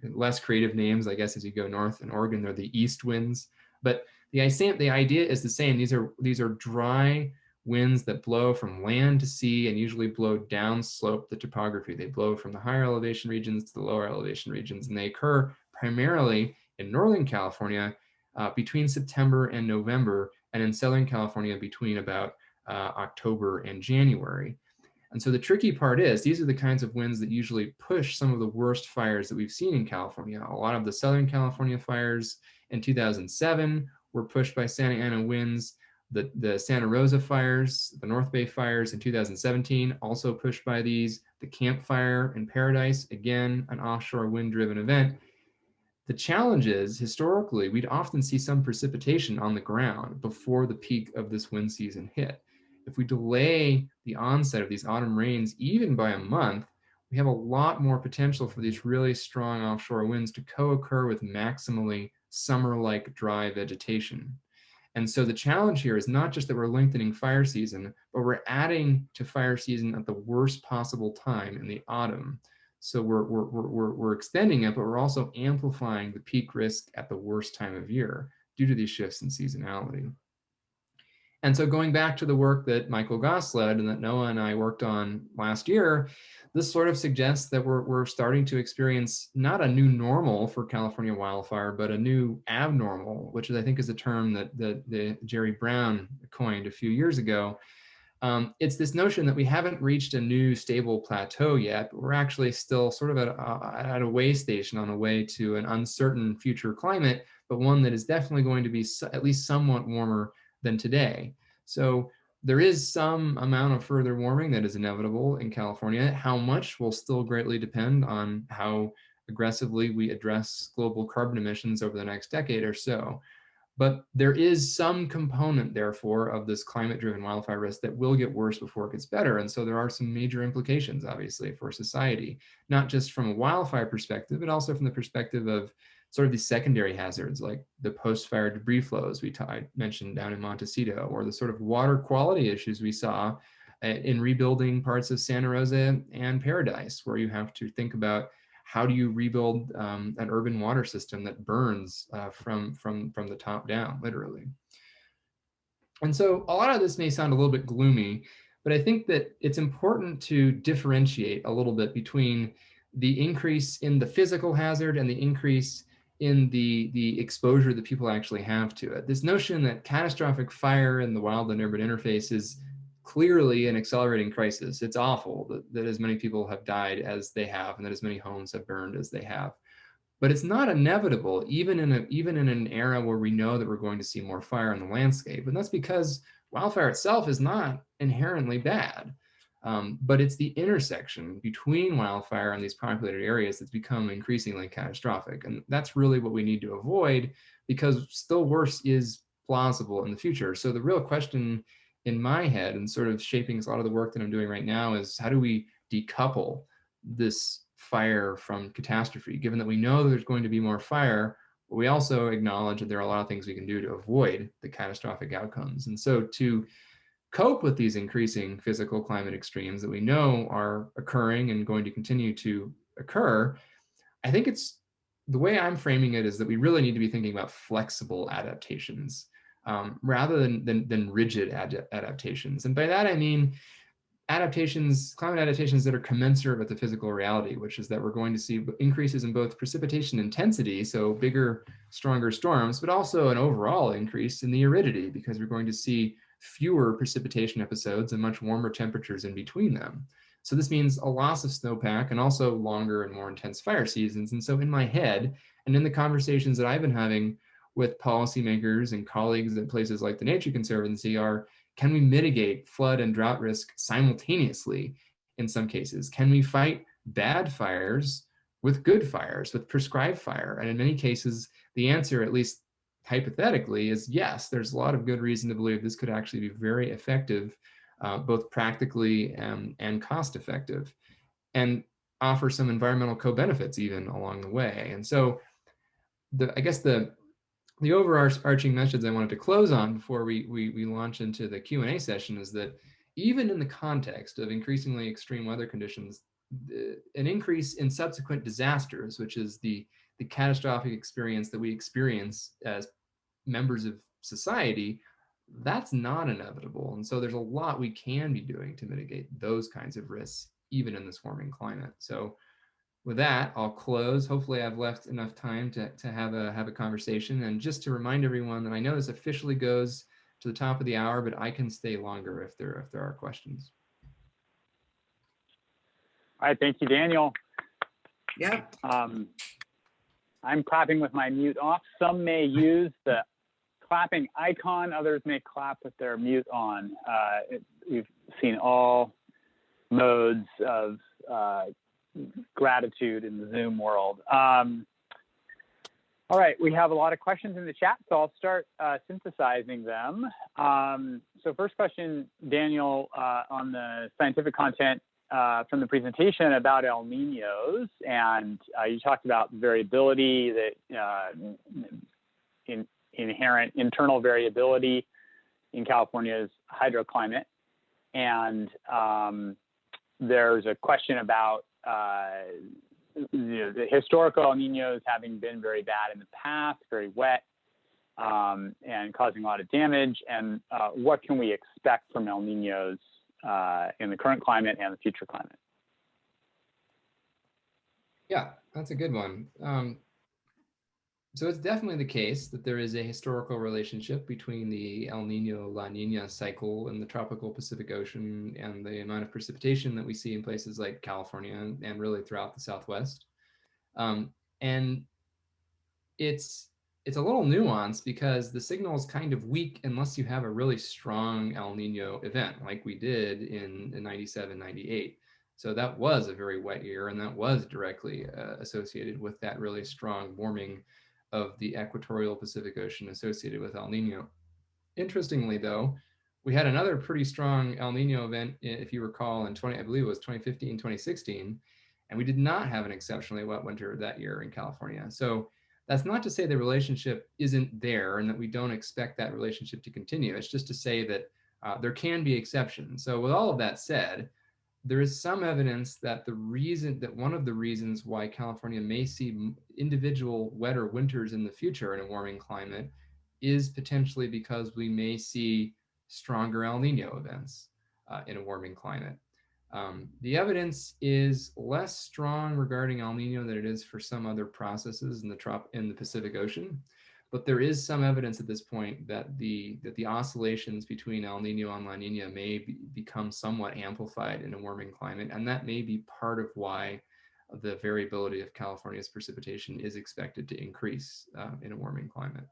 less creative names, I guess, as you go north. In Oregon, they're the east winds. But the idea is the same. These are dry winds that blow from land to sea and usually blow downslope the topography. They blow from the higher elevation regions to the lower elevation regions, and they occur primarily in Northern California between September and November, and in Southern California between about October and January. And so the tricky part is these are the kinds of winds that usually push some of the worst fires that we've seen in California. A lot of the Southern California fires in 2007 were pushed by Santa Ana winds. The Santa Rosa fires, the North Bay fires in 2017, also pushed by these. The Camp Fire in Paradise, again, an offshore wind-driven event. The challenge is, historically, we'd often see some precipitation on the ground before the peak of this wind season hit. If we delay the onset of these autumn rains even by a month, we have a lot more potential for these really strong offshore winds to co-occur with maximally summer-like dry vegetation. And so the challenge here is not just that we're lengthening fire season, but we're adding to fire season at the worst possible time in the autumn. So we're extending it, but we're also amplifying the peak risk at the worst time of year due to these shifts in seasonality. And so going back to the work that Michael Goss led and that Noah and I worked on last year, this sort of suggests that we're starting to experience not a new normal for California wildfire, but a new abnormal, which is, I think, is a term that Jerry Brown coined a few years ago. It's this notion that we haven't reached a new stable plateau yet, but we're actually still sort of at a way station on a way to an uncertain future climate, but one that is definitely going to be at least somewhat warmer than today. So there is some amount of further warming that is inevitable in California. How much will still greatly depend on how aggressively we address global carbon emissions over the next decade or so. But there is some component, therefore, of this climate-driven wildfire risk that will get worse before it gets better. And so there are some major implications, obviously, for society, not just from a wildfire perspective, but also from the perspective of sort of these secondary hazards, like the post-fire debris flows I mentioned down in Montecito, or the sort of water quality issues we saw in rebuilding parts of Santa Rosa and Paradise, where you have to think about how do you rebuild an urban water system that burns from the top down, literally. And so a lot of this may sound a little bit gloomy, but I think that it's important to differentiate a little bit between the increase in the physical hazard and the increase in the exposure that people actually have to it. This notion that catastrophic fire in the wildland urban interface is clearly an accelerating crisis. It's awful that as many people have died as they have, and that as many homes have burned as they have. But it's not inevitable, even in an era where we know that we're going to see more fire in the landscape. And that's because wildfire itself is not inherently bad. But it's the intersection between wildfire and these populated areas that's become increasingly catastrophic. And that's really what we need to avoid, because still worse is plausible in the future. So the real question in my head, and sort of shaping a lot of the work that I'm doing right now, is how do we decouple this fire from catastrophe, given that we know that there's going to be more fire, but we also acknowledge that there are a lot of things we can do to avoid the catastrophic outcomes. And so to cope with these increasing physical climate extremes that we know are occurring and going to continue to occur, I think it's the way I'm framing it is that we really need to be thinking about flexible adaptations rather than rigid adaptations. And by that, I mean climate adaptations that are commensurate with the physical reality, which is that we're going to see increases in both precipitation intensity, so bigger, stronger storms, but also an overall increase in the aridity, because we're going to see fewer precipitation episodes and much warmer temperatures in between them. So this means a loss of snowpack and also longer and more intense fire seasons. And so in my head, and in the conversations that I've been having with policymakers and colleagues at places like the Nature Conservancy are, can we mitigate flood and drought risk simultaneously in some cases? Can we fight bad fires with good fires, with prescribed fire? And in many cases, the answer, at least hypothetically, is yes. There's a lot of good reason to believe this could actually be very effective, both practically and cost effective, and offer some environmental co-benefits even along the way. And so I guess the overarching message I wanted to close on before we launch into the Q&A session is that even in the context of increasingly extreme weather conditions, an increase in subsequent disasters, which is the catastrophic experience that we experience as members of society, that's not inevitable. And so there's a lot we can be doing to mitigate those kinds of risks, even in this warming climate. So with that, I'll close. Hopefully I've left enough time to have a conversation. And just to remind everyone that I know this officially goes to the top of the hour, but I can stay longer if there are questions. All right, thank you, Daniel. Yep. I'm clapping with my mute off. Some may use the clapping icon, others may clap with their mute on. We've seen all modes of gratitude in the Zoom world. All right, we have a lot of questions in the chat, so I'll start synthesizing them. So first question, Daniel, on the scientific content. from the presentation about El Niños, and you talked about variability, that inherent internal variability in California's hydroclimate. And there's a question about the historical El Niños having been very bad in the past, very wet, and causing a lot of damage. And what can we expect from El Niños in the current climate and the future climate? Yeah, that's a good one. So it's definitely the case that there is a historical relationship between the El Nino La Nina cycle in the tropical Pacific Ocean and the amount of precipitation that we see in places like California and really throughout the Southwest. And it's a little nuanced because the signal is kind of weak unless you have a really strong El Nino event like we did in 97, 98. So that was a very wet year, and that was directly associated with that really strong warming of the equatorial Pacific Ocean associated with El Nino. Interestingly, though, we had another pretty strong El Nino event, if you recall, in I believe it was 2015, 2016, and we did not have an exceptionally wet winter that year in California. So that's not to say the relationship isn't there and that we don't expect that relationship to continue. It's just to say that there can be exceptions. So with all of that said, there is some evidence that one of the reasons why California may see individual wetter winters in the future in a warming climate is potentially because we may see stronger El Nino events in a warming climate. The evidence is less strong regarding El Nino than it is for some other processes in the Pacific Ocean. But there is some evidence at this point that the oscillations between El Nino and La Nina may become somewhat amplified in a warming climate, and that may be part of why the variability of California's precipitation is expected to increase in a warming climate.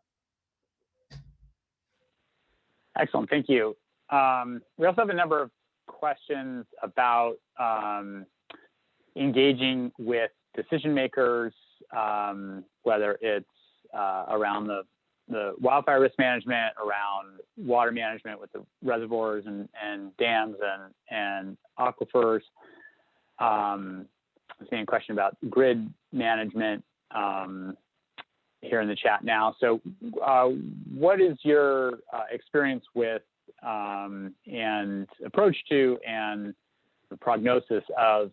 Excellent, thank you. We also have a number of questions about engaging with decision makers, whether it's around the wildfire risk management, around water management with the reservoirs and dams and aquifers. I'm seeing a question about grid management here in the chat now. So what is your experience with and approach to and the prognosis of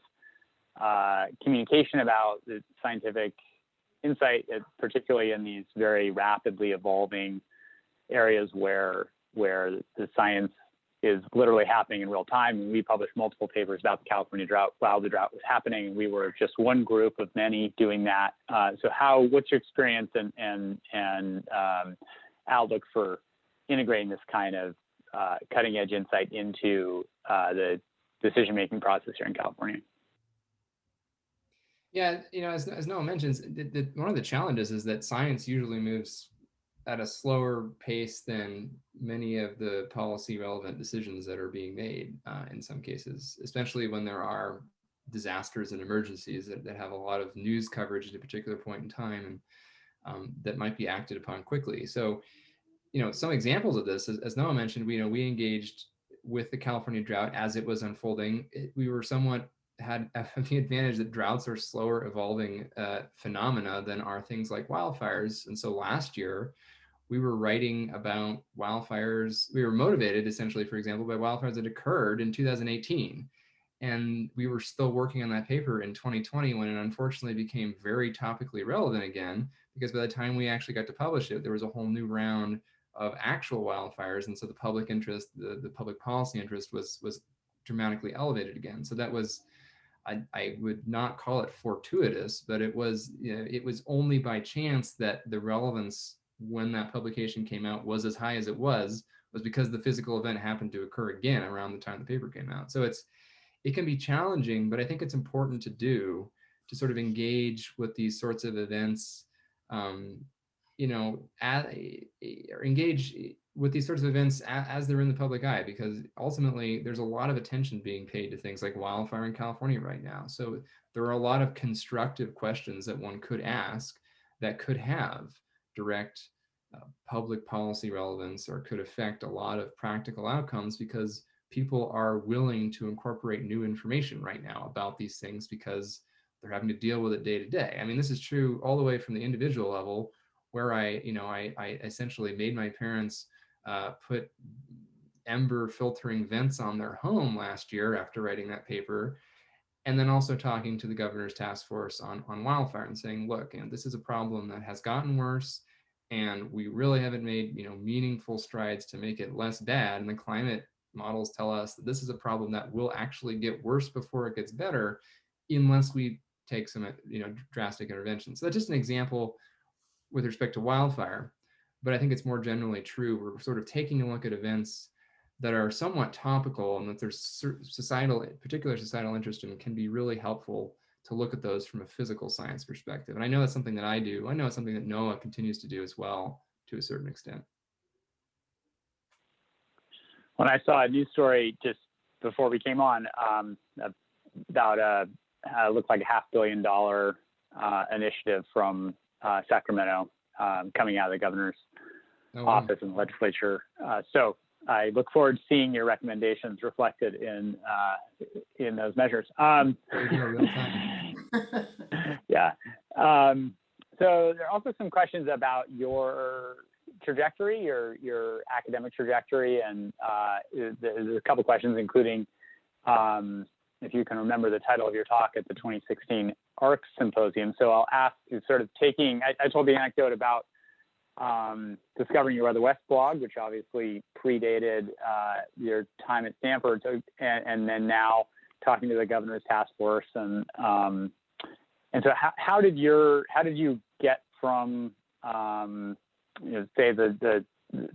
communication about the scientific insight, particularly in these very rapidly evolving areas where the science is literally happening in real time? We published multiple papers about the California drought while the drought was happening. We were just one group of many doing that. So what's your experience and outlook for integrating this kind of cutting edge insight into the decision-making process here in California? Yeah, as Noah mentions, one of the challenges is that science usually moves at a slower pace than many of the policy relevant decisions that are being made in some cases, especially when there are disasters and emergencies that have a lot of news coverage at a particular point in time and that might be acted upon quickly. So, some examples of this, as Noah mentioned, we engaged with the California drought as it was unfolding. We were had the advantage that droughts are slower evolving phenomena than are things like wildfires. And so last year, we were writing about wildfires. We were motivated essentially, for example, by wildfires that occurred in 2018. And we were still working on that paper in 2020 when it unfortunately became very topically relevant again, because by the time we actually got to publish it, there was a whole new round of actual wildfires. And so the public interest, the public policy interest was dramatically elevated again. So that was, I would not call it fortuitous, but it was only by chance that the relevance when that publication came out was as high as it was because the physical event happened to occur again around the time the paper came out. So it can be challenging, but I think it's important to sort of engage with these sorts of events, engage with these sorts of events as they're in the public eye, because ultimately there's a lot of attention being paid to things like wildfire in California right now. So there are a lot of constructive questions that one could ask that could have direct public policy relevance or could affect a lot of practical outcomes, because people are willing to incorporate new information right now about these things because they're having to deal with it day to day. I mean, this is true all the way from the individual level, where I essentially made my parents put ember filtering vents on their home last year after writing that paper. And then also talking to the governor's task force on wildfire and saying, look, this is a problem that has gotten worse, and we really haven't made meaningful strides to make it less bad. And the climate models tell us that this is a problem that will actually get worse before it gets better, unless we take some drastic interventions. So that's just an example with respect to wildfire, but I think it's more generally true. We're sort of taking a look at events that are somewhat topical and that there's particular societal interest in, can be really helpful to look at those from a physical science perspective. And I know that's something that I do. I know it's something that Noah continues to do as well, to a certain extent. When I saw a news story just before we came on about looked like a $500 million initiative from Sacramento coming out of the governor's office and legislature. So I look forward to seeing your recommendations reflected in those measures. Yeah. So there are also some questions about your trajectory, your academic trajectory, and there's a couple questions, including if you can remember the title of your talk at the 2016 ARC Symposium. So I'll ask you, sort of taking, I told the anecdote about discovering your Weather West blog, which obviously predated your time at Stanford, and then now talking to the governor's task force, and so how did you get from say the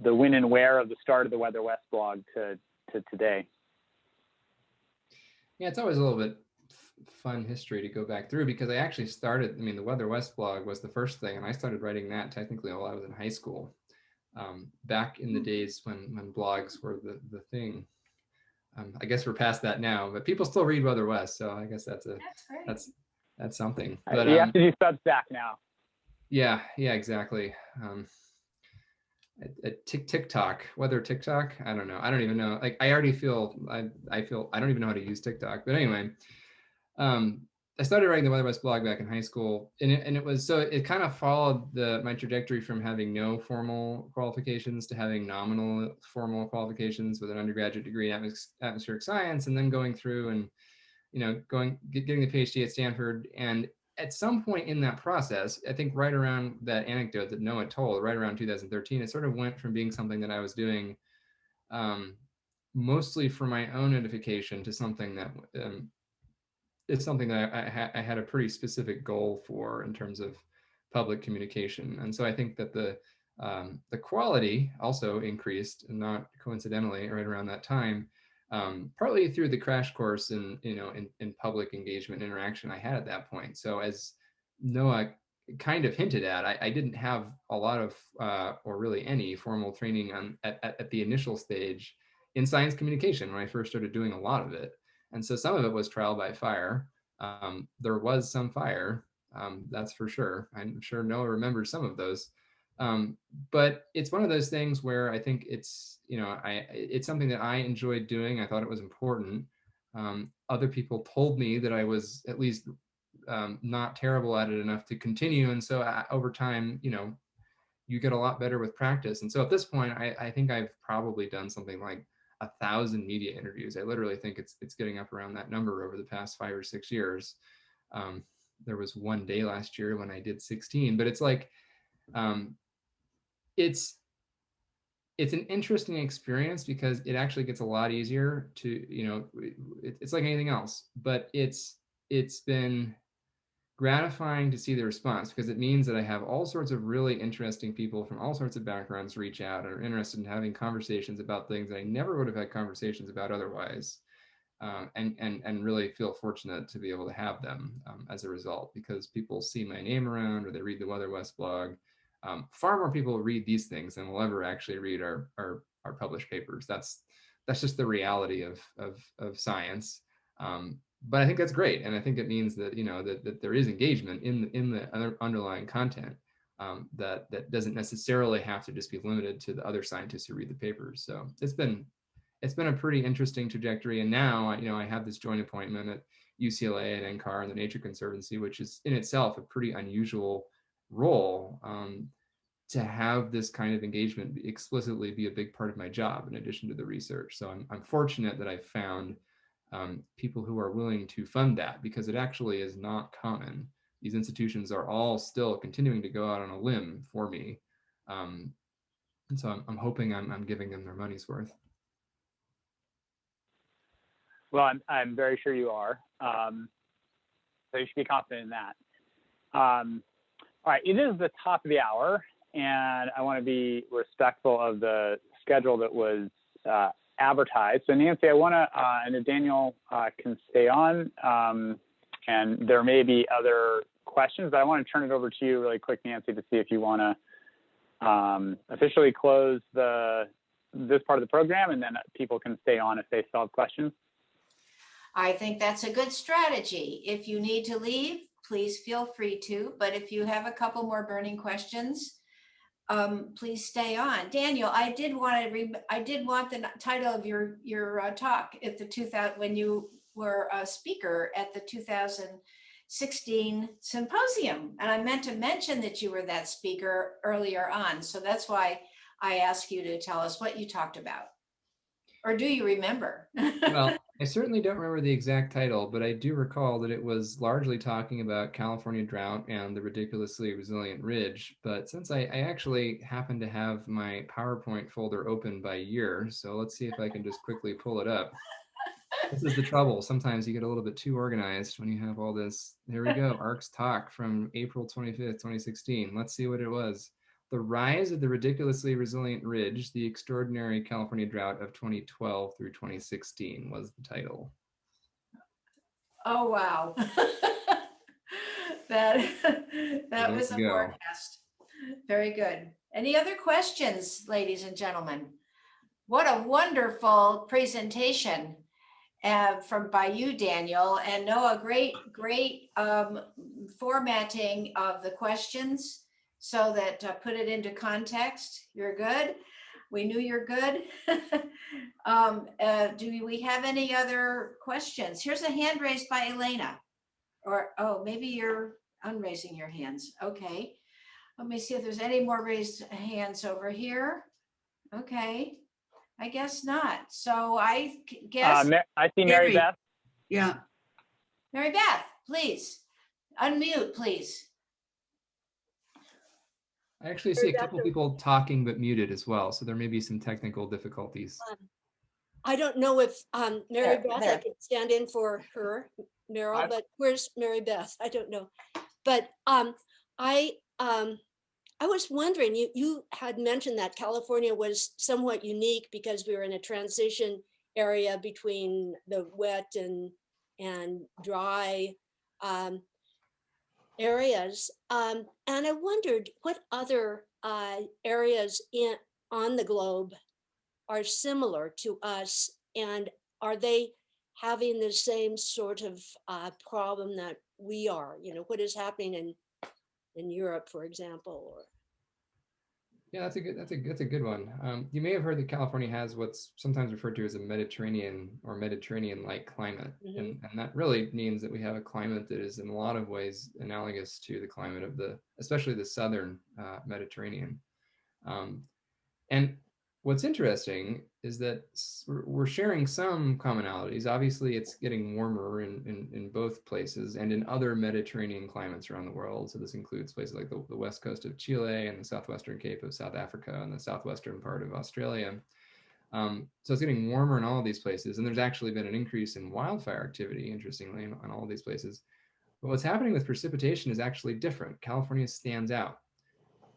when and where of the start of the Weather West blog to today? Yeah, it's always a little bit fun history to go back through, because I actually started, the Weather West blog was the first thing, and I started writing that technically while I was in high school, back in the days when blogs were the thing. I guess we're past that now, but people still read Weather West, so I guess that's something. But you have to do Substack now. Yeah, exactly. TikTok, whether TikTok, I don't know. I don't even know. Like, I already feel, I don't even know how to use TikTok. But anyway, I started writing the Weather West blog back in high school, and it kind of followed my trajectory from having no formal qualifications to having nominal formal qualifications with an undergraduate degree in atmospheric science, and then going through and getting the PhD at Stanford. And at some point in that process, I think right around that anecdote that Noah told, right around 2013, it sort of went from being something that I was doing mostly for my own edification to something that it's something that I had a pretty specific goal for in terms of public communication. And so I think that the quality also increased, and not coincidentally, right around that time, partly through the crash course in public engagement and interaction I had at that point. So as Noah kind of hinted at, I didn't have a lot of or really any formal training at the initial stage in science communication when I first started doing a lot of it. And so some of it was trial by fire. There was some fire, that's for sure. I'm sure Noah remembers some of those. But it's one of those things where I think it's something that I enjoyed doing. I thought it was important. Other people told me that I was at least not terrible at it enough to continue. And so over time, you get a lot better with practice. And so at this point, I think I've probably done something like 1,000 media interviews. I literally think it's getting up around that number over the past 5 or 6 years. There was one day last year when I did 16, but it's like, it's an interesting experience because it actually gets a lot easier to, it's like anything else, but it's been gratifying to see the response, because it means that I have all sorts of really interesting people from all sorts of backgrounds reach out and are interested in having conversations about things that I never would have had conversations about otherwise. And really feel fortunate to be able to have them as a result, because people see my name around or they read the Weather West blog. Far more people read these things than will ever actually read our published papers. That's just the reality of science. But I think that's great, and I think it means that that there is engagement in the underlying content that doesn't necessarily have to just be limited to the other scientists who read the papers. So it's been it's been a pretty interesting trajectory. And now, I have this joint appointment at UCLA and NCAR and the Nature Conservancy, which is in itself a pretty unusual role. To have this kind of engagement explicitly be a big part of my job in addition to the research. So I'm fortunate that I've found people who are willing to fund that, because it actually is not common. These institutions are all still continuing to go out on a limb for me. And so I'm hoping I'm giving them their money's worth. Well, I'm very sure you are. So you should be confident in that. All right, it is the top of the hour, and I want to be respectful of the schedule that was advertised. So Nancy, I want to, and Daniel can stay on, and there may be other questions, but I want to turn it over to you really quick, Nancy, to see if you want to officially close this part of the program, and then people can stay on if they still have questions. I think that's a good strategy. If you need to leave, please feel free to, but if you have a couple more burning questions, please stay on. Daniel, I did want the title of your talk at the 2000, when you were a speaker at the 2016 symposium, and I meant to mention that you were that speaker earlier on, so that's why I asked you to tell us what you talked about. Or do you remember? Well, I certainly don't remember the exact title, but I do recall that it was largely talking about California drought and the ridiculously resilient ridge. But since I actually happen to have my PowerPoint folder open by year, so let's see if I can just quickly pull it up. This is the trouble. Sometimes you get a little bit too organized when you have all this. Here we go. ARC's talk from April 25th, 2016. Let's see what it was. The Rise of the Ridiculously Resilient Ridge, the Extraordinary California Drought of 2012 through 2016 was the title. Oh, wow. that was a forecast. Very good. Any other questions, ladies and gentlemen? What a wonderful presentation by you, Daniel, and Noah. Great formatting of the questions, so that put it into context. You're good. We knew you're good. Do we have any other questions? Here's a hand raised by Elena. Or, oh, maybe you're unraising your hands. Okay. Let me see if there's any more raised hands over here. Okay. I guess not. So I guess. I see Mary Beth. Yeah. Mary Beth, please. Unmute, please. I actually see a couple people talking but muted as well, so there may be some technical difficulties. I don't know if Mary Beth, I could stand in for her, Meryl, but where's Mary Beth? I don't know. But I was wondering, you had mentioned that California was somewhat unique because we were in a transition area between the wet and dry areas. And I wondered what other areas on the globe are similar to us, and are they having the same sort of problem that we are? You know, what is happening in Europe, for example? Or... Yeah, that's a good one. You may have heard that California has what's sometimes referred to as a Mediterranean or Mediterranean-like climate, and that really means that we have a climate that is in a lot of ways analogous to the climate of especially the southern Mediterranean. And what's interesting is that we're sharing some commonalities. Obviously, it's getting warmer in both places and in other Mediterranean climates around the world. So this includes places like the west coast of Chile and the southwestern Cape of South Africa and the southwestern part of Australia. So it's getting warmer in all of these places. And there's actually been an increase in wildfire activity, interestingly, on all of these places. But what's happening with precipitation is actually different. California stands out.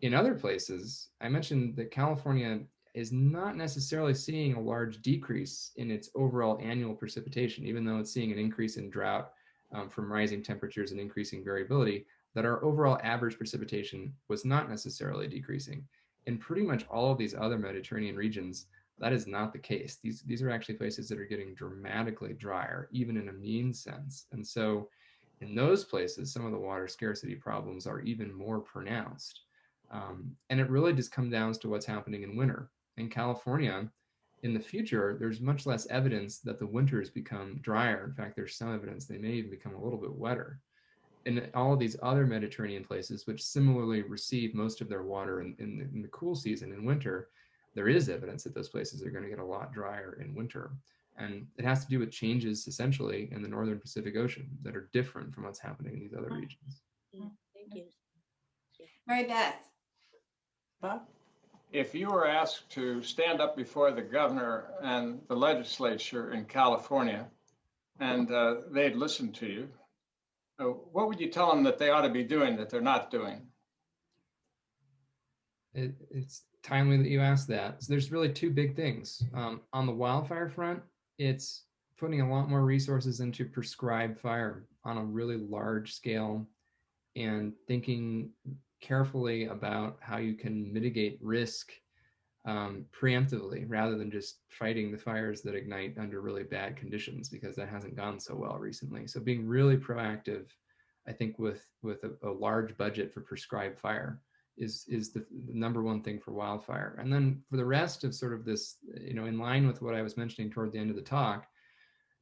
In other places, I mentioned that California is not necessarily seeing a large decrease in its overall annual precipitation, even though it's seeing an increase in drought from rising temperatures and increasing variability, that our overall average precipitation was not necessarily decreasing. In pretty much all of these other Mediterranean regions, that is not the case. These are actually places that are getting dramatically drier, even in a mean sense. And so in those places, some of the water scarcity problems are even more pronounced. And it really just comes down to what's happening in winter. In California, in the future, there's much less evidence that the winters become drier. In fact, there's some evidence they may even become a little bit wetter. And all of these other Mediterranean places, which similarly receive most of their water in the cool season in winter, there is evidence that those places are going to get a lot drier in winter. And it has to do with changes essentially in the northern Pacific Ocean that are different from what's happening in these other regions. Thank you. Mary Beth. Bob? If you were asked to stand up before the governor and the legislature in California, and they'd listen to you, what would you tell them that they ought to be doing that they're not doing? It's timely that you asked that. So there's really two big things. On the wildfire front, it's putting a lot more resources into prescribed fire on a really large scale and thinking carefully about how you can mitigate risk preemptively rather than just fighting the fires that ignite under really bad conditions, because that hasn't gone so well recently. So being really proactive, I think with a large budget for prescribed fire is the number one thing for wildfire. And then for the rest of sort of this, in line with what I was mentioning toward the end of the talk,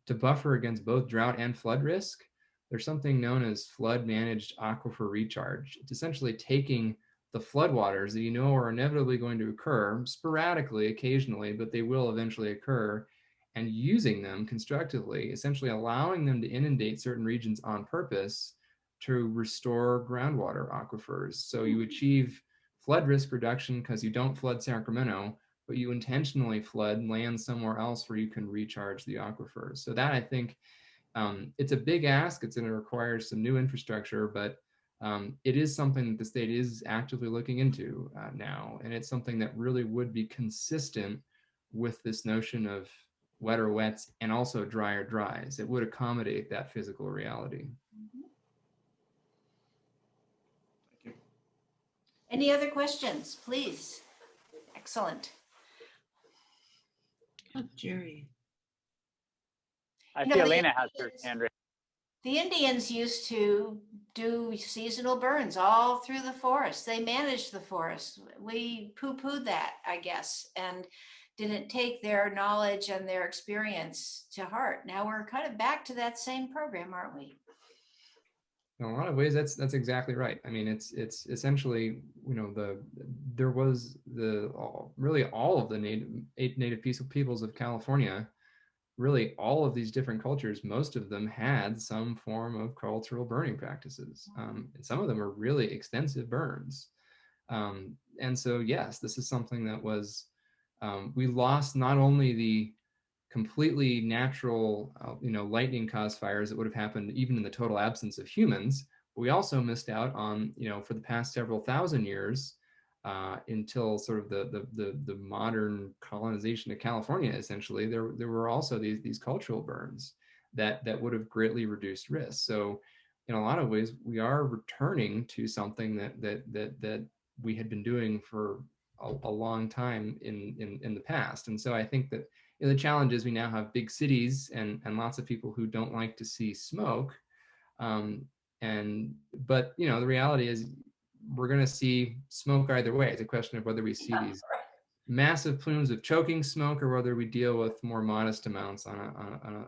to buffer against both drought and flood risk, there's something known as flood managed aquifer recharge. It's essentially taking the floodwaters that are inevitably going to occur sporadically, occasionally, but they will eventually occur, and using them constructively, essentially allowing them to inundate certain regions on purpose to restore groundwater aquifers. So you achieve flood risk reduction because you don't flood Sacramento, but you intentionally flood land somewhere else where you can recharge the aquifers. So that, I think, it's a big ask. It's going to require some new infrastructure, but it is something that the state is actively looking into now. And it's something that really would be consistent with this notion of wetter wets and also drier dries. It would accommodate that physical reality. Thank you. Any other questions, please? Excellent. Oh, Jerry. I see Elena has her hand raised. The Indians used to do seasonal burns all through the forest. They managed the forest. We poo-pooed that, I guess, and didn't take their knowledge and their experience to heart. Now we're kind of back to that same program, aren't we? In a lot of ways, that's exactly right. I mean, it's essentially, there was really all of the native peoples of California. Really, all of these different cultures, most of them had some form of cultural burning practices. And some of them are really extensive burns. And so, yes, this is something that was, we lost not only the completely natural, lightning caused fires that would have happened even in the total absence of humans, but we also missed out on, for the past several thousand years, until sort of the modern colonization of California, essentially, there were also these cultural burns that would have greatly reduced risk. So in a lot of ways, we are returning to something that we had been doing for a long time in the past. And so I think that the challenge is we now have big cities and lots of people who don't like to see smoke. But the reality is, we're going to see smoke either way. It's a question of whether we see these massive plumes of choking smoke or whether we deal with more modest amounts on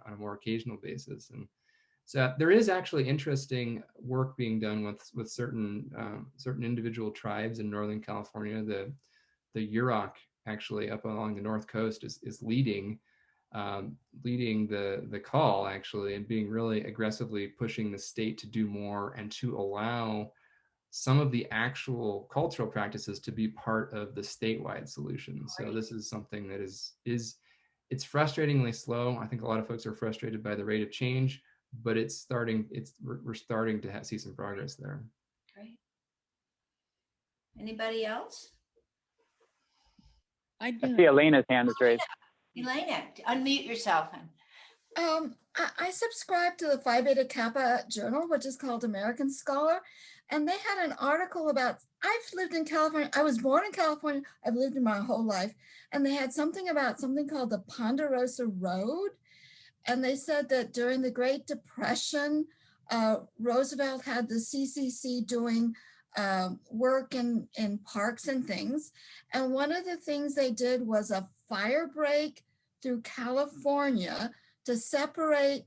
a more occasional basis. And so there is actually interesting work being done with certain individual tribes in Northern California. The Yurok, actually, up along the North Coast, is leading the call, actually, and being really aggressively pushing the state to do more and to allow some of the actual cultural practices to be part of the statewide solution. So this is something that is it's frustratingly slow. I think a lot of folks are frustrated by the rate of change, but we're starting to see some progress there. Great. Anybody else? I see Elena's hand is raised. Elena, unmute yourself. I subscribe to the Phi Beta Kappa journal, which is called American Scholar. And they had an article about, I've lived in California. I was born in California. I've lived in my whole life. And they had something called the Ponderosa Road. And they said that during the Great Depression, Roosevelt had the CCC doing work in parks and things. And one of the things they did was a fire break through California to separate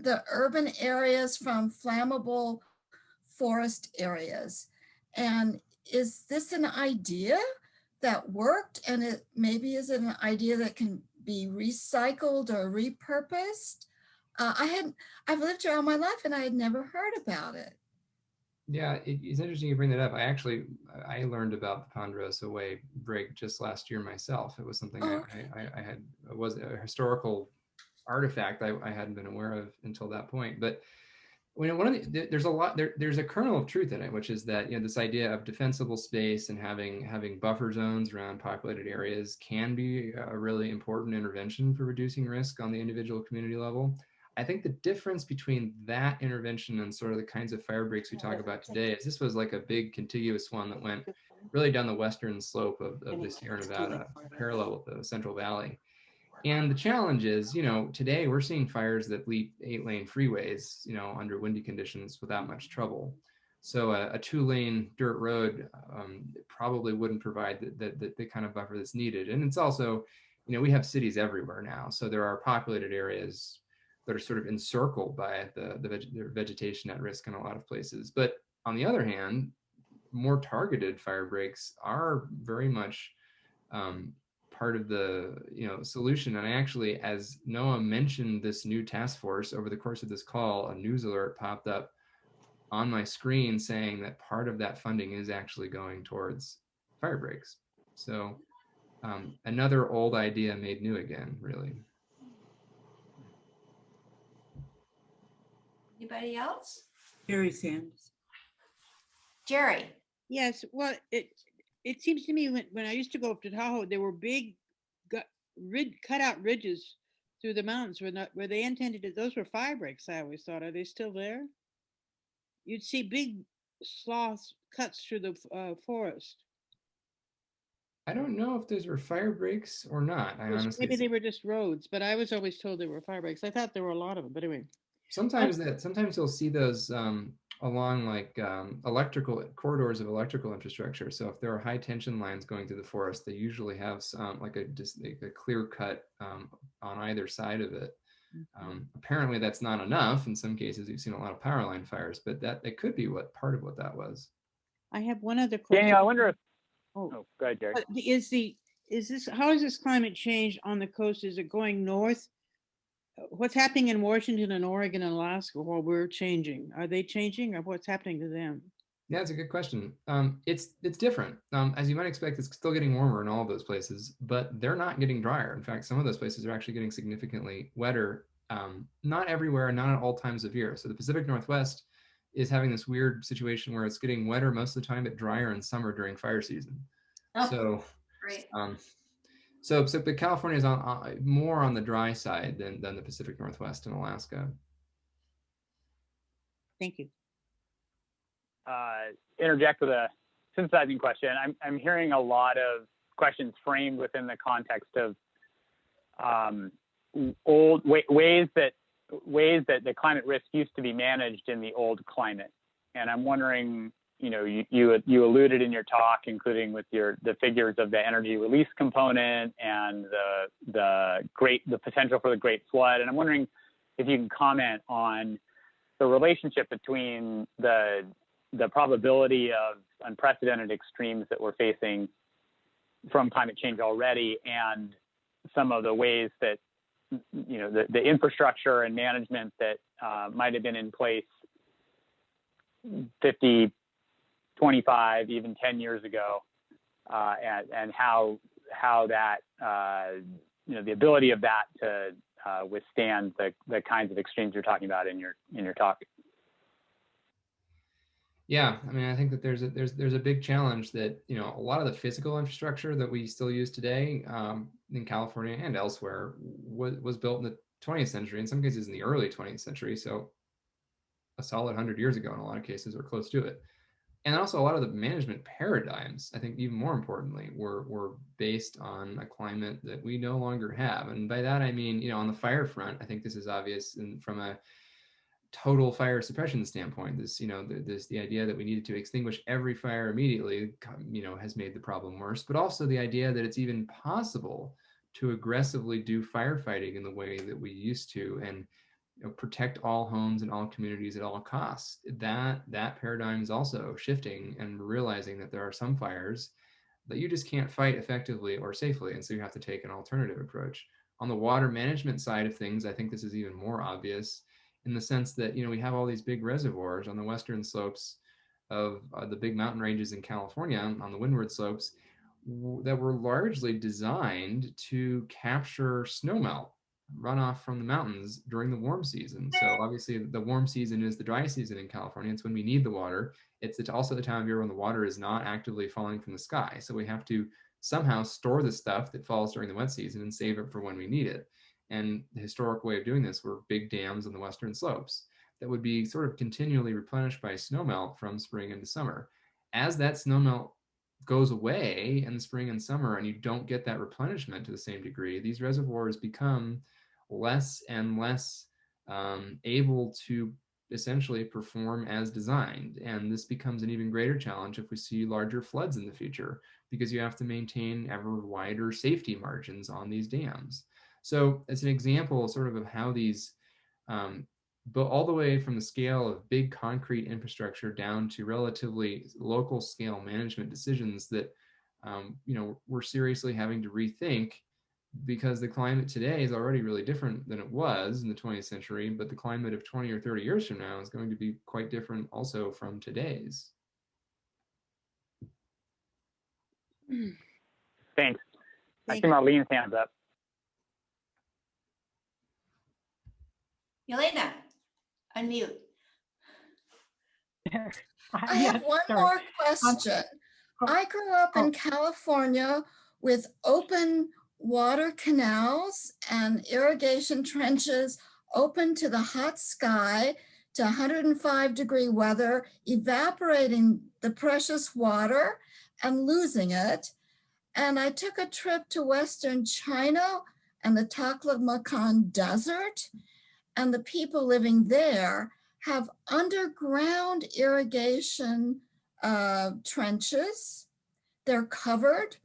the urban areas from flammable forest areas. And is this an idea that worked? And is it an idea that can be recycled or repurposed? I've lived here all my life and I had never heard about it. Yeah, it's interesting you bring that up. I learned about the Ponderosa Way break just last year myself. It was something it was a historical artifact I hadn't been aware of until that point. But there's a kernel of truth in it, which is that, this idea of defensible space and having buffer zones around populated areas can be a really important intervention for reducing risk on the individual community level. I think the difference between that intervention and sort of the kinds of fire breaks we talk about today is this was like a big contiguous one that went really down the western slope of the Sierra Nevada, parallel with the Central Valley. And the challenge is, today we're seeing fires that leap 8-lane freeways, under windy conditions without much trouble. So a 2-lane dirt road probably wouldn't provide the kind of buffer that's needed. And it's also, we have cities everywhere now. So there are populated areas that are sort of encircled by the vegetation at risk in a lot of places. But on the other hand, more targeted fire breaks are very much part of the solution. And I actually, as Noah mentioned this new task force over the course of this call, a news alert popped up on my screen saying that part of that funding is actually going towards fire breaks. So another old idea made new again, really. Anybody else? Jerry Sanders. Jerry. Yes, well, it seems to me when I used to go up to Tahoe, there were big cut out ridges through the mountains where they intended it. Those were fire breaks, I always thought. Are they still there? You'd see big sloughs cuts through the forest. I don't know if those were fire breaks or not. Maybe they were just roads, but I was always told they were fire breaks. I thought there were a lot of them, but anyway. Sometimes you'll see those along like electrical corridors of electrical infrastructure. So if there are high tension lines going through the forest, they usually have some like a clear cut on either side of it. Apparently that's not enough. In some cases, you've seen a lot of power line fires, but it could be part of what that was. I have one other question. Daniel, I wonder if, go ahead, Jerry. How is this climate change on the coast? Is it going north? What's happening in Washington and Oregon and Alaska while we're changing? Are they changing, or what's happening to them? Yeah, it's a good question. It's different. As you might expect, it's still getting warmer in all of those places, but they're not getting drier. In fact, some of those places are actually getting significantly wetter. Not everywhere, not at all times of year. So the Pacific Northwest is having this weird situation where it's getting wetter most of the time, but drier in summer during fire season. Oh, so great. So California is more on the dry side than the Pacific Northwest and Alaska. Thank you. Interject with a synthesizing question. I'm hearing a lot of questions framed within the context of old ways that the climate risk used to be managed in the old climate, and I'm wondering. You alluded in your talk, including with the figures of the energy release component and the potential for the Great Flood. And I'm wondering if you can comment on the relationship between the probability of unprecedented extremes that we're facing from climate change already and some of the ways that the infrastructure and management that might have been in place 50, 25, even 10 years ago, and how that the ability of that to withstand the kinds of extremes you're talking about in your talk. Yeah, I mean, I think that there's a big challenge that a lot of the physical infrastructure that we still use today in California and elsewhere was built in the 20th century, in some cases in the early 20th century, so a solid 100 years ago in a lot of cases, or close to it. And also a lot of the management paradigms, I think even more importantly, were based on a climate that we no longer have. And by that, I mean, on the fire front, I think this is obvious from a total fire suppression standpoint. The idea that we needed to extinguish every fire immediately, has made the problem worse. But also the idea that it's even possible to aggressively do firefighting in the way that we used to, and protect all homes and all communities at all costs. That paradigm is also shifting, and realizing that there are some fires that you just can't fight effectively or safely, and so you have to take an alternative approach. On the water management side of things, I think this is even more obvious, in the sense that we have all these big reservoirs on the western slopes of the big mountain ranges in California, on the windward slopes, that were largely designed to capture snowmelt runoff from the mountains during the warm season. So obviously the warm season is the dry season in California. It's when we need the water. It's also the time of year when the water is not actively falling from the sky. So we have to somehow store the stuff that falls during the wet season and save it for when we need it. And the historic way of doing this were big dams on the western slopes that would be sort of continually replenished by snowmelt from spring into summer. As that snowmelt goes away in the spring and summer, and you don't get that replenishment to the same degree, these reservoirs become less and less able to essentially perform as designed. And this becomes an even greater challenge if we see larger floods in the future, because you have to maintain ever wider safety margins on these dams. So it's an example sort of how these, but all the way from the scale of big concrete infrastructure down to relatively local scale management decisions that we're seriously having to rethink, because the climate today is already really different than it was in the 20th century, but the climate of 20 or 30 years from now is going to be quite different also from today's. Thanks. I see Marlene's hands up. Yelena, unmute. I have one more question. I grew up in California with open water canals and irrigation trenches open to the hot sky, to 105-degree weather, evaporating the precious water and losing it. And I took a trip to Western China and the Taklamakan Desert, and the people living there have underground irrigation trenches. They're covered.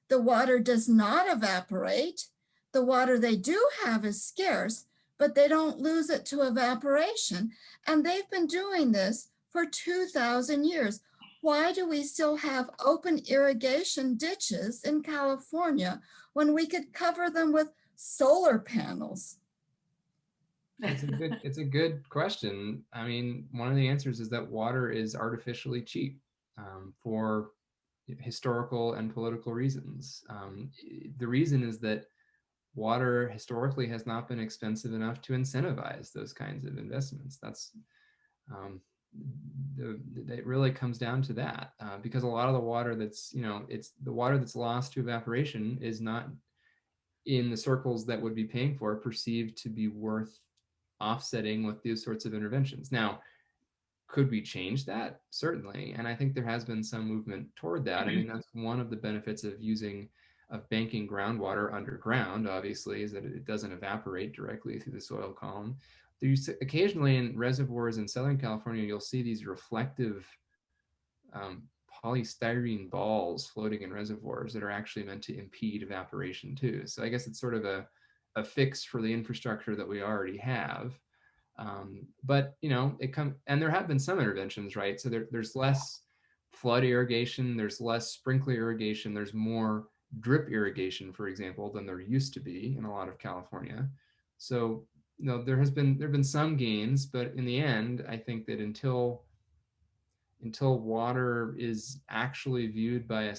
The water does not evaporate. The water they do have is scarce, but they don't lose it to evaporation. And they've been doing this for 2,000 years. Why do we still have open irrigation ditches in California when we could cover them with solar panels? It's a good question. I mean, one of the answers is that water is artificially cheap for historical and political reasons. The reason is that water historically has not been expensive enough to incentivize those kinds of investments. That's it really comes down to that, because a lot of the water that's, it's the water that's lost to evaporation is not in the circles that would be paying for it perceived to be worth offsetting with these sorts of interventions. Now, could we change that? Certainly. And I think there has been some movement toward that. I mean, that's one of the benefits of banking groundwater underground, obviously, is that it doesn't evaporate directly through the soil column. There's occasionally in reservoirs in Southern California, you'll see these reflective polystyrene balls floating in reservoirs that are actually meant to impede evaporation too. So I guess it's sort of a fix for the infrastructure that we already have. But and there have been some interventions, right? So there's less flood irrigation, there's less sprinkler irrigation, there's more drip irrigation, for example, than there used to be in a lot of California. So there have been some gains, but in the end, I think that until water is actually viewed by a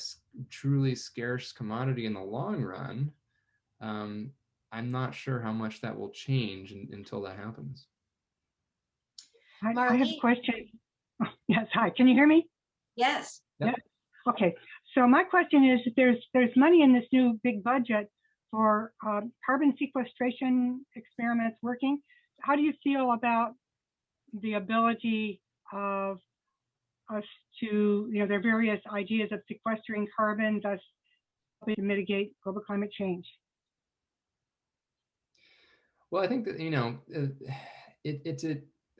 truly scarce commodity in the long run, I'm not sure how much that will change until that happens. I have a question. Yes, hi, can you hear me? Yes. Yep. Yeah. Okay, so my question is, there's money in this new big budget for carbon sequestration experiments working. How do you feel about the ability of us to, there are various ideas of sequestering carbon, thus helping to mitigate global climate change? Well, I think that,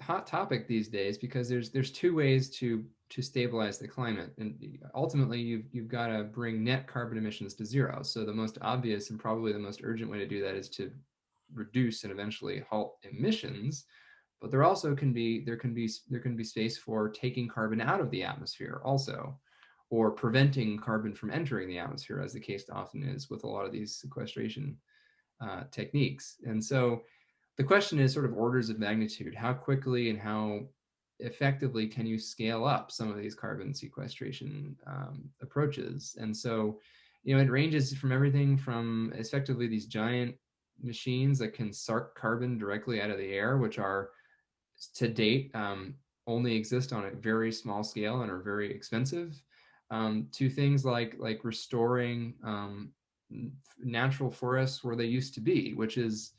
hot topic these days because there's two ways to stabilize the climate, and ultimately you've got to bring net carbon emissions to zero. So the most obvious and probably the most urgent way to do that is to reduce and eventually halt emissions. But there also can be space for taking carbon out of the atmosphere also, or preventing carbon from entering the atmosphere, as the case often is with a lot of these sequestration techniques. And so the question is sort of orders of magnitude. How quickly and how effectively can you scale up some of these carbon sequestration approaches? And so, it ranges from everything from effectively these giant machines that can suck carbon directly out of the air, which are to date only exist on a very small scale and are very expensive, to things like restoring natural forests where they used to be, which is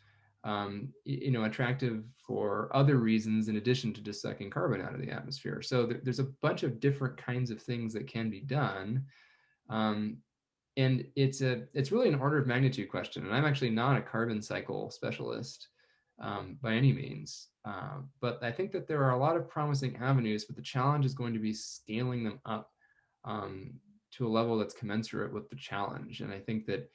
attractive for other reasons in addition to just sucking carbon out of the atmosphere. So there's a bunch of different kinds of things that can be done. And it's really an order of magnitude question. And I'm actually not a carbon cycle specialist by any means. But I think that there are a lot of promising avenues, but the challenge is going to be scaling them up to a level that's commensurate with the challenge. And I think that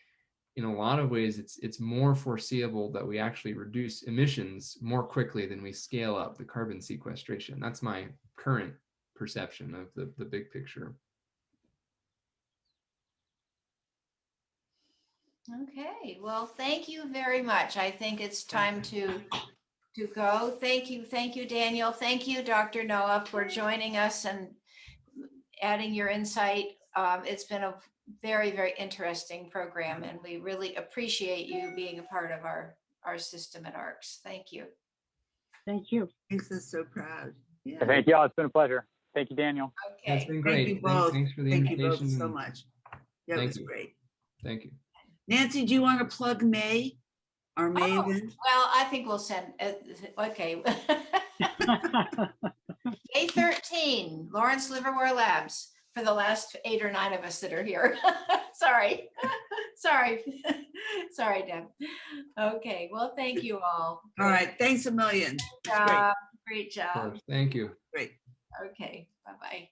in a lot of ways, it's more foreseeable that we actually reduce emissions more quickly than we scale up the carbon sequestration. That's my current perception of the big picture. Okay, well, thank you very much. I think it's time to go. Thank you, Daniel. Thank you, Dr. Noah, for joining us and adding your insight. It's been a very, very interesting program, and we really appreciate you being a part of our system at ARCS. Thank you. Thank you. Makes us so proud. Yeah. Thank you all. It's been a pleasure. Thank you, Daniel. Okay. It's been great. Thank you both. Thanks for the Thank you invitation. both so much. That was great. Thank you. Nancy, do you want to plug May, our May event? Well, I think we'll send, okay. Day 13, Lawrence Livermore Labs, for the last 8 or 9 of us that are here. Sorry, Deb. Okay, well, thank you all. All right, thanks a million. Great job. Great job. Thank you. Great. Okay, bye-bye.